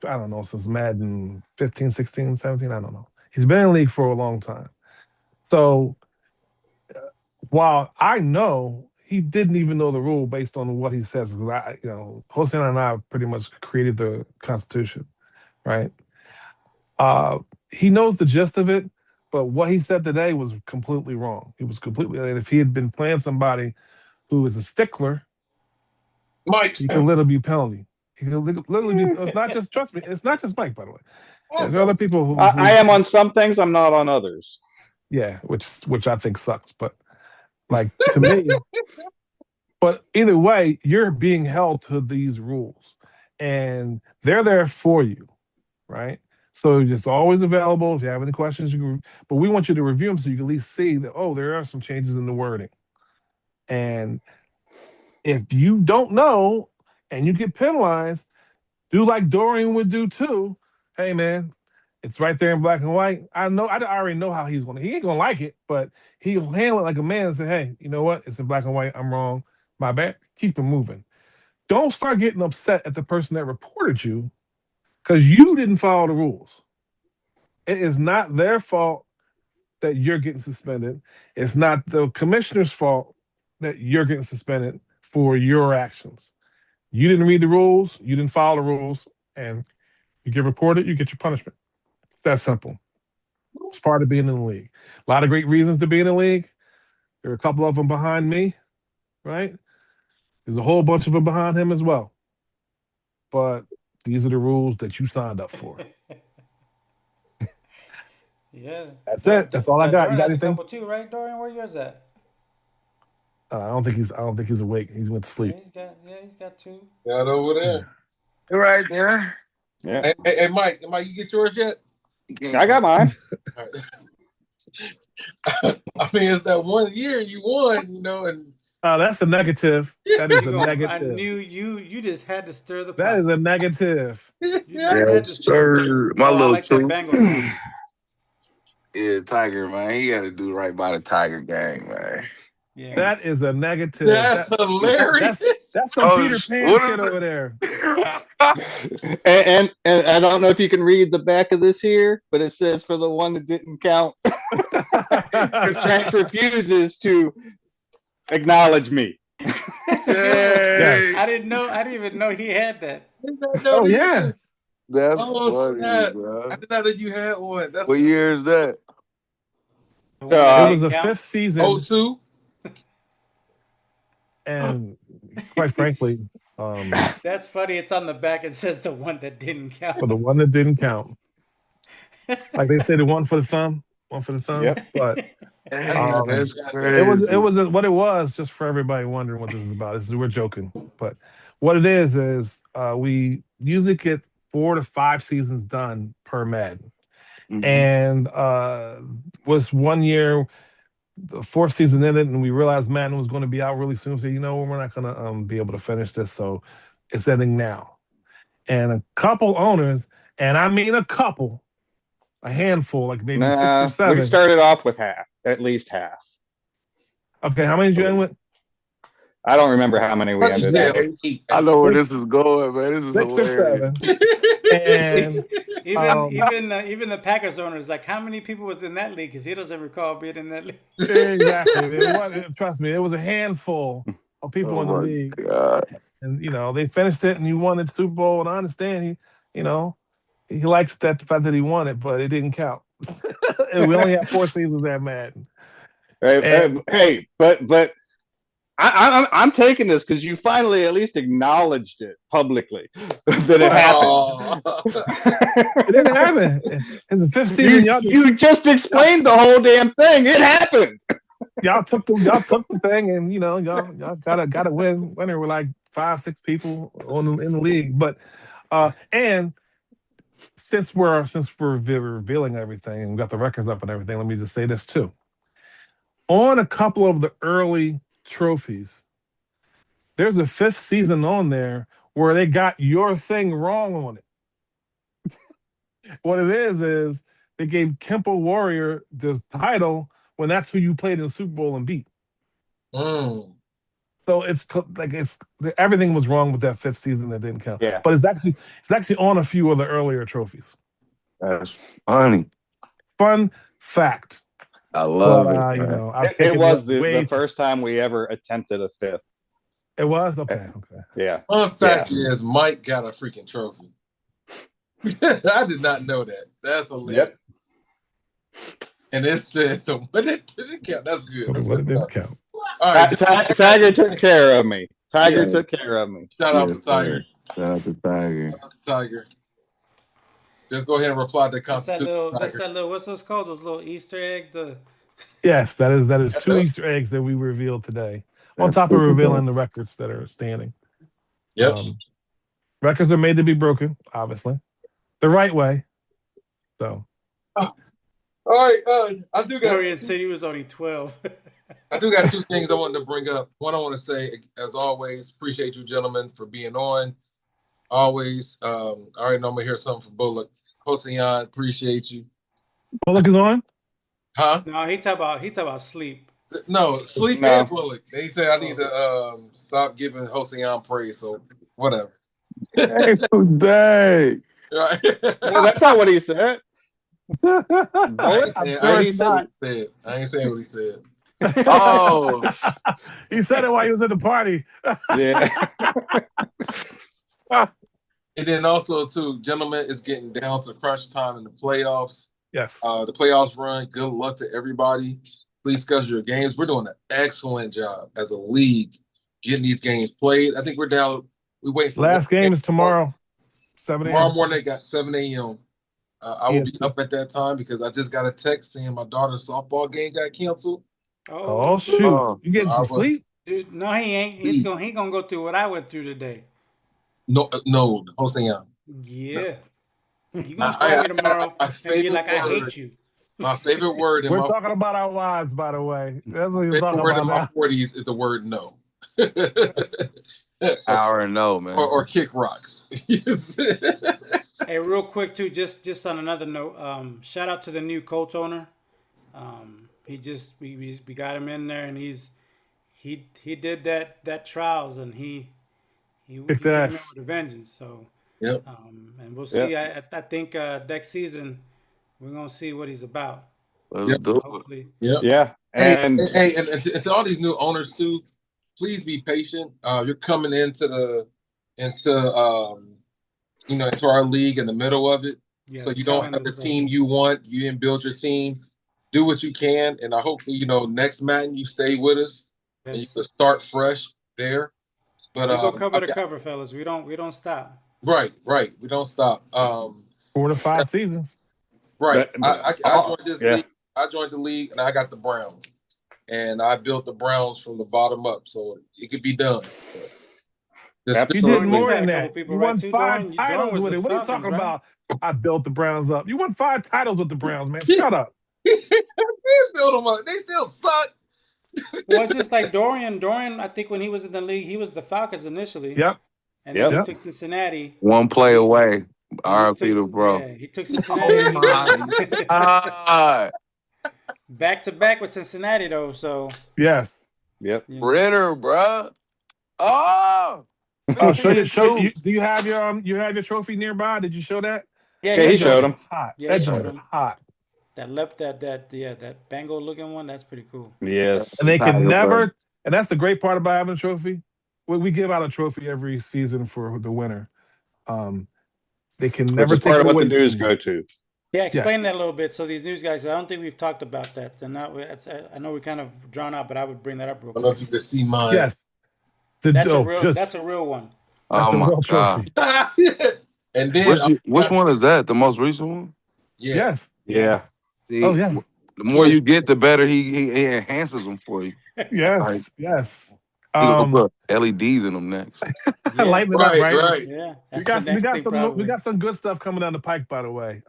I don't know, since Madden 15, 16, 17, I don't know. He's been in the league for a long time. So while I know he didn't even know the rule based on what he says, because Hossein and I pretty much created the Constitution, right? He knows the gist of it, but what he said today was completely wrong. He was completely, and if he had been playing somebody who is a stickler, Mike, he could literally be penalty. He could literally be. It's not just, trust me, it's not just Mike, by the way. There are other people who I am on some things, I'm not on others. Yeah, which I think sucks, but like to me. But either way, you're being held to these rules, and they're there for you, right? So it's always available. If you have any questions, but we want you to review them so you can at least see that, oh, there are some changes in the wording. And if you don't know and you get penalized, do like Dorian would do too. Hey, man, it's right there in black and white. I already know how he ain't gonna like it, but he'll handle it like a man and say, hey, you know what? It's in black and white. I'm wrong. My bad. Keep it moving. Don't start getting upset at the person that reported you because you didn't follow the rules. It is not their fault that you're getting suspended. It's not the commissioner's fault that you're getting suspended for your actions. You didn't read the rules. You didn't follow the rules. And you get reported, you get your punishment. That's simple. It's part of being in the league. A lot of great reasons to be in the league. There are a couple of them behind me, right? There's a whole bunch of them behind him as well. But these are the rules that you signed up for. Yeah. That's it. That's all I got. You got anything? A couple too, right, Dorian? Where yours at? I don't think he's awake. He's went to sleep. Yeah, he's got two. Got over there. You're right there. Yeah. Hey, Mike, you get yours yet? I got mine. I mean, it's that 1 year you won, and that's a negative. That is a negative. I knew you just had to stir the pot. That is a negative. Yes, sir. My little like two. Yeah, Tiger, man. He got to do right by the Tiger gang, man. Yeah. That is a negative. That's hilarious. That's some Peter Pan shit over there. and I don't know if you can read the back of this here, but it says for the one that didn't count. Because Tranks refuses to acknowledge me. Yes. I didn't even know he had that. Oh yeah. That's funny, bro. I didn't know that you had one. What year is that? It was the 5th season. 02. And quite frankly, that's funny. It's on the back. It says the one that didn't count. For the one that didn't count. Like they say, the one for the thumb. One for the thumb. Yep. But it was what it was, just for everybody wondering what this is about. We're joking. But what it is we usually get 4 to 5 seasons done per Madden. Mm-hmm. And was 1 year, the 4th season ended, and we realized Madden was going to be out really soon. So, we're not going to be able to finish this. So it's ending now. And a couple owners, and I mean a couple, a handful, like maybe 6 or 7. We started off with at least half. Okay, how many did you end with? I don't remember how many we ended up with. I know where this is going, man. This is 6 or 7. And even the Packers owners, like, how many people was in that league? Because he doesn't recall being in that league. Exactly. Trust me, it was a handful of people in the league. God. And they finished it, and he won the Super Bowl. And I understand he likes the fact that he won it, but it didn't count. And we only have 4 seasons at Madden. Hey, but I'm taking this because you finally at least acknowledged it publicly that it happened. It didn't happen. It's the 5th season. You just explained the whole damn thing. It happened. Y'all took the thing, and y'all gotta winner with like 5-6 people in the league. But and since we're revealing everything and we got the records up and everything, let me just say this too. On a couple of the early trophies, there's a 5th season on there where they got your thing wrong on it. What it is they gave Kempo Warrior this title when that's who you played in the Super Bowl and beat. Mm. So it's everything was wrong with that 5th season that didn't count. Yeah. But it's actually on a few of the earlier trophies. That's funny. Fun fact. I love it. It was the first time we ever attempted a 5th. It was? Okay. Yeah. Fun fact is Mike got a freaking trophy. I did not know that. That's hilarious. Yep. And it says, but it didn't count. That's good. That's But good it didn't stuff. count. All right. Tiger took care of me. Tiger took care of me. Shout out to Tiger. Shout out to Tiger. Shout out to Tiger. Just go ahead and reply to the That's that Constitution. little, what's those called? Those little Easter egg. Yes, that is 2 Easter eggs that we revealed today. On That's top of super revealing dope. the records that are standing. Yep. Records are made to be broken, obviously. The right way. So. All right. I do got. Dorian said he was only 12. I do got 2 things I wanted to bring up. One, I want to say, as always, appreciate you gentlemen for being on. Always. I already know I'm gonna hear something from Bullock. Hossein, appreciate you. Bullock is on? Huh? No, he talk about sleep. No, sleep and Bullock. They said I need to stop giving Hossein praise. So whatever. Dang. Right. No, that's not what he said. I ain't saying what he said. Oh. He said it while he was at the party. Yeah. And then also, too, gentlemen, it's getting down to crunch time in the playoffs. Yes. The playoffs run. Good luck to everybody. Please schedule your games. We're doing an excellent job as a league getting these games played. I think we're down. We wait for last game is tomorrow. 7 a.m. Tomorrow morning at 7 a.m. I will be up at that time because I just got a text saying my daughter's softball game got canceled. Oh shoot! You getting some sleep? Dude, no, he ain't. He gonna go through what I went through today. No, Hossein. Yeah. You gonna call me tomorrow and be like, I hate you. My favorite word in We're talking about our wives, by the way. That's what you're talking word about in my now. 40s is the word no. Hour and no, man. Or kick rocks. Hey, real quick too, just on another note, shout out to the new Colts owner. We got him in there, and he did that trials, and he came in with a vengeance. So yep. And we'll see. Yep. I think next season we're gonna see what he's about. Let's do hopefully. Yep. Yeah. And to all these new owners too, please be patient. You're coming into our league in the middle of it. Yeah, so you don't have the team you want. You didn't build your team. Do what you can, and I hope next Madden you stay with us and you can start fresh there. But we go cover to cover, fellas. We don't stop. Right. We don't stop. 4 to 5 seasons. Right. I joined this league. I joined the league, and I got the Browns, and I built the Browns from the bottom up, so it could be done. You did more than that. You won 5 titles with it. What are you talking about? I built the Browns up. You won 5 titles with the Browns, man. Shut up. They built them up. They still suck. Well, it's just like Dorian. I think when he was in the league, he was the Falcons initially. Yep. And then he took Cincinnati. One play away. R.I.P. to bro. Yeah, he took Cincinnati. Oh my. Back to back with Cincinnati though. So yes. Yep. Ritter, bro. Oh. Do you have your trophy nearby? Did you show that? Yeah, he showed him. Hot. Yeah, that was hot. That Bengal looking one, that's pretty cool. Yes. And they can never, and that's the great part about having a trophy. we give out a trophy every season for the winner. They can Which never is take part it of what the away dues from you. go to. Yeah, explain that a little bit. So these news guys, I don't think we've talked about that. And I know we kind of drawn out, but I would bring that up real I don't know if quick. you can see mine. Yes. That's a real one. That's Oh a my real God. trophy. And then Which one is that? The most recent one? yeah, Yes. Yeah. See, Oh yeah. the more you get, the better he enhances them for you. Like, Yes. Yes. he gonna put LEDs in them next. Yeah, Lighten it up, right, right? right. yeah. We That's the got we next got thing some probably. good stuff coming down the pike, by the way.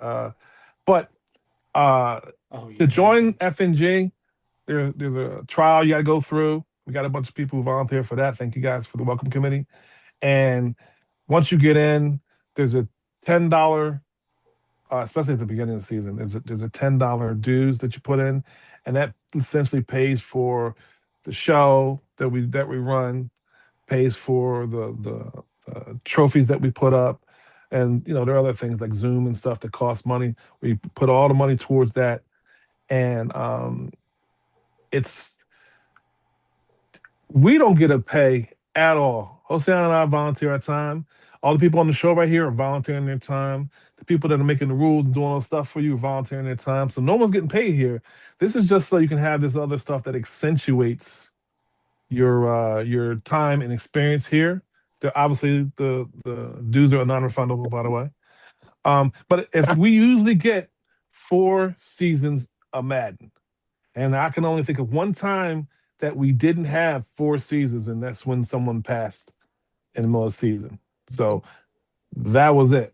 But Oh yeah. to join FNG, there's a trial you got to go through. We got a bunch of people who volunteer for that. Thank you guys for the welcome committee. And once you get in, there's a $10, especially at the beginning of the season. There's a $10 dues that you put in, and that essentially pays for the show that we run, pays for the trophies that we put up, and there are other things like Zoom and stuff that cost money. We put all the money towards that, and we don't get a pay at all. Jose and I volunteer our time. All the people on the show right here are volunteering their time. The people that are making the rules and doing all the stuff for you are volunteering their time. So no one's getting paid here. This is just so you can have this other stuff that accentuates your time and experience here. Obviously, the dues are non-refundable, by the way. But if we usually get 4 seasons of Madden, and I can only think of one time that we didn't have 4 seasons, and that's when someone passed in the middle of the season. So that was it.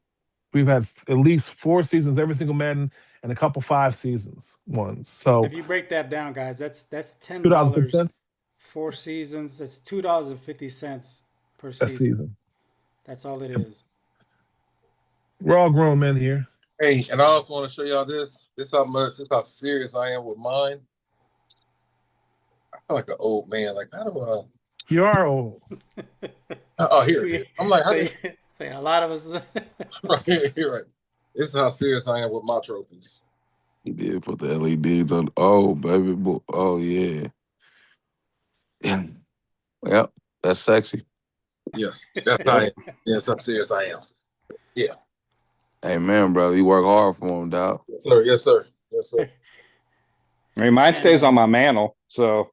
We've had at least 4 seasons, every single Madden, and a couple 5 seasons ones. So If you break that down, guys, that's $10. $2.50 4 seasons. That's $2.50 per a season. season. That's all it is. We're all grown men here. Hey, and I also want to show y'all this. This how serious I am with mine. I feel like an old man. Like, how do I? You are old. Oh, here it is. I'm like, how say a lot of us. right here, right. This is how serious I am with my trophies. He did put the LEDs on. Oh, baby boy. Oh, yeah. Yeah. Yep. That's sexy. Yes, that's how I am. Yes, how serious I am. Yeah. Hey, man, bro. You work hard for him, dog. Yes, sir. Yes, sir. Yes, sir. I mean, mine stays on my mantle, so.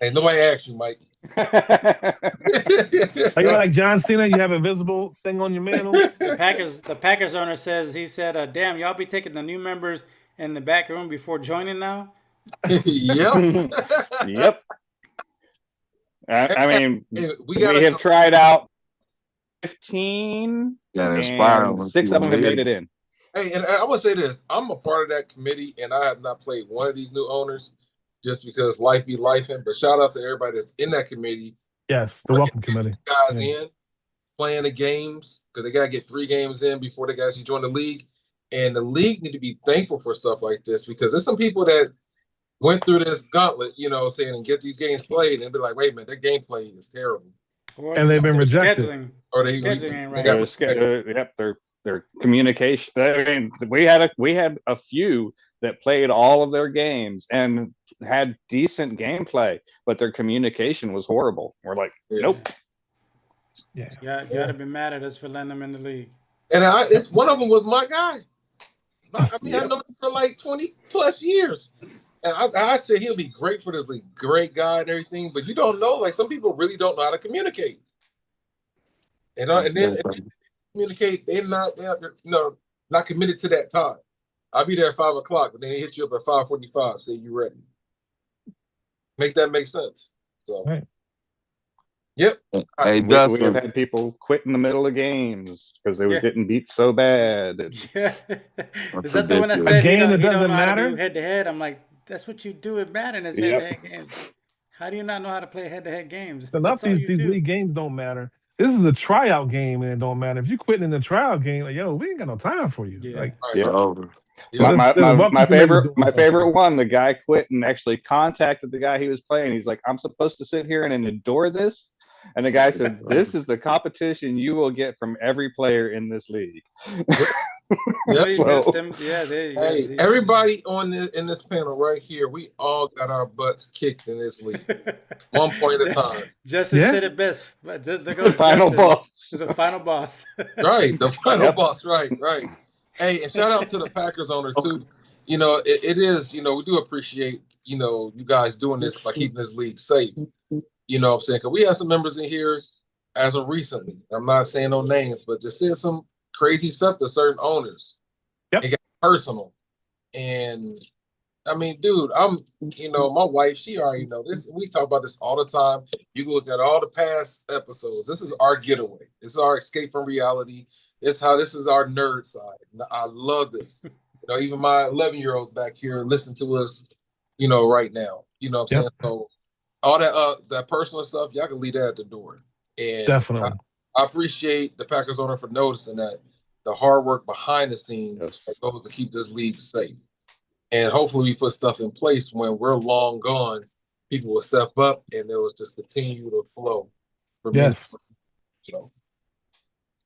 Hey, nobody asked you, Mike. Are you like John Cena? You have a visible thing on your mantle? The Packers owner he said, damn, y'all be taking the new members in the back room before joining now? Yep. Yep. I mean, Hey, we have tried out 15, Gotta inspire them. and 6 of them have made it in. Hey, and I want to say this. I'm a part of that committee, and I have not played one of these new owners just because life be lifing. But shout out to everybody that's in that committee. Yes, the welcome committee. Guys in, playing the games, because they got to get 3 games in before they can actually join the league. And the league need to be thankful for stuff like this, because there's some people that went through this gauntlet, and get these games played and be like, wait a minute, their gameplay is terrible. And they've been rejected. Or they scheduling ain't right. Their communication. I mean, we had a few that played all of their games and had decent gameplay, but their communication was horrible. We're like, nope. Yeah, you gotta be mad at us for letting them in the league. And it's one of them was my guy. I mean, I know him for like 20 plus years. And I said he'll be great for this league, great guy and everything, but you don't know, like some people really don't know how to communicate. And then communicate, they're not committed to that time. I'll be there at 5 o'clock, but then they hit you up at 5:45, say you ready. Make that make sense. So right. Yep. Hey, we have had people quit in the middle of games because they were getting beat so bad. Yeah. Is that the one that said a game that he don't doesn't know how to matter? do head-to-head? I'm like, that's what you do at Madden is head-to-head games. How do you not know how to play head-to-head games? Enough these league games don't matter. This is a tryout game and it don't matter. If you quitting in the tryout game, like, yo, we ain't got no time for you. Yeah. Like, it's over. My favorite one, the guy quit and actually contacted the guy he was playing. He's like, I'm supposed to sit here and endure this? And the guy said, this is the competition you will get from every player in this league. Yep. So- Hey, everybody in this panel right here, we all got our butts kicked in this league. One point at a time. Justin Yeah. said it best. Just look The at final Justin. boss. The final boss. Right, the final Yep. boss. Right. Hey, and shout out to the Packers owner too. You know, it is. You know, we do appreciate you guys doing this by keeping this league safe. You know what I'm saying? Because we have some members in here as of recently. I'm not saying no names, but just said some crazy stuff to certain owners. Yep. It got personal. And I mean, dude, my wife, she already know this. We talk about this all the time. You can look at all the past episodes. This is our getaway. This is our escape from reality. This is our nerd side. I love this. Even my 11-year-olds back here listen to us, right now. You know what I'm saying? So all that personal stuff, y'all can leave that at the door. And Definitely. I appreciate the Packers owner for noticing that the hard work behind the scenes that goes to keep this league safe. And hopefully we put stuff in place when we're long gone, people will step up and it will just continue to flow. Yes.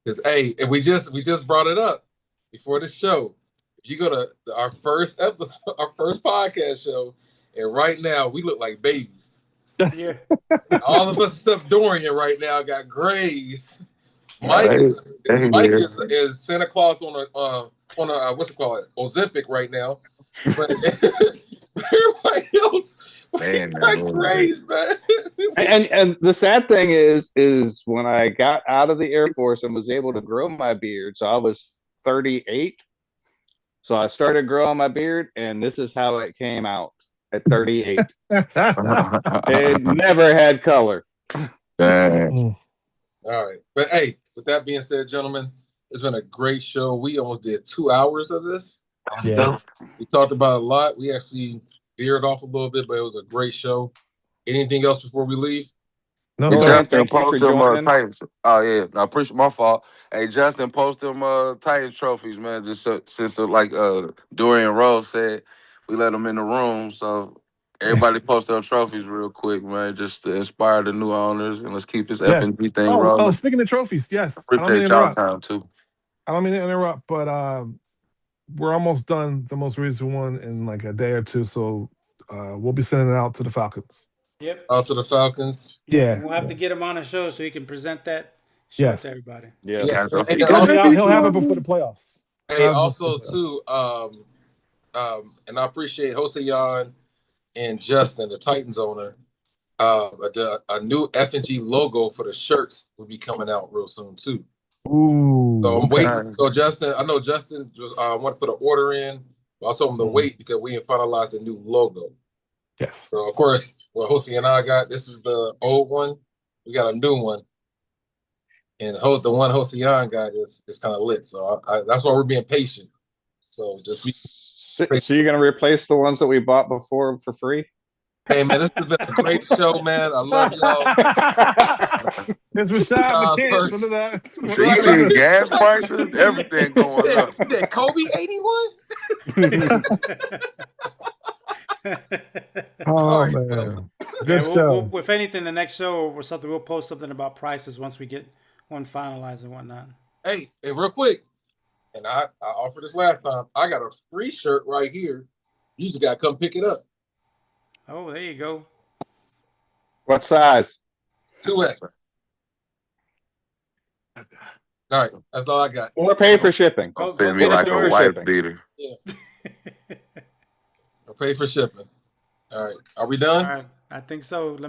Because and we just brought it up before the show. If you go to our first episode, our first podcast show, and right now we look like babies. Yeah. All of us except Dorian right now got grays. Mike is Santa Claus on a what's it called? Ozempic right now. But everybody else got grays, man. And the sad thing is when I got out of the Air Force and was able to grow my beard, so I was 38. So I started growing my beard, and this is how it came out at 38. It never had color. All right. But hey, with that being said, gentlemen, it's been a great show. We almost did 2 hours of this. Yeah. We talked about a lot. We actually veered off a little bit, but it was a great show. Anything else before we leave? No, Well, sir. Justin, thank you post for them joining. Titans. Oh yeah, I appreciate my fault. Hey, Justin, post them Titans trophies, man. Just since like Dorian Rose said, we let them in the room, so everybody post their trophies real quick, man, just to inspire the new owners, and let's keep this Yes. FNG thing rolling. Speaking of trophies, yes. I don't mean Appreciate to y'all interrupt. time too. I don't mean to interrupt, but we're almost done the most recent one in like a day or two, so we'll be sending it out to the Falcons. Yep. Out to the Falcons. Yeah. We'll have to get him on the show so he can present that show to everybody. Yeah. And He'll have it before the playoffs. Hey, also too, and I appreciate Jose Yan and Justin, the Titans owner. A new FNG logo for the shirts will be coming out real soon too. Ooh. So I'm okay. waiting. So Justin, I know Justin want to put an order in. But I told him to wait because we ain't finalized a new logo. Yes. So of course, what Jose and I got, this is the old one. We got a new one. And the one Jose Yan got is kind of lit. So that's why we're being patient. So just be. So you're gonna replace the ones that we bought before for free? Hey man, this has been a great show, man. I love y'all. It's Rashad McCants. Look at that. So you see gas prices, everything going up. You said Kobe 81? Oh man, good show. If anything, the next show or something, we'll post something about prices once we get one finalized and whatnot. Hey, real quick, and I offered this last time. I got a free shirt right here. You just gotta come pick it up. Oh, there you go. What size? 2X. All right, that's all I got. Or pay for shipping. I'll fit me like a white beater. Yeah. I'll pay for shipping. All right, are we done? All right, I think so.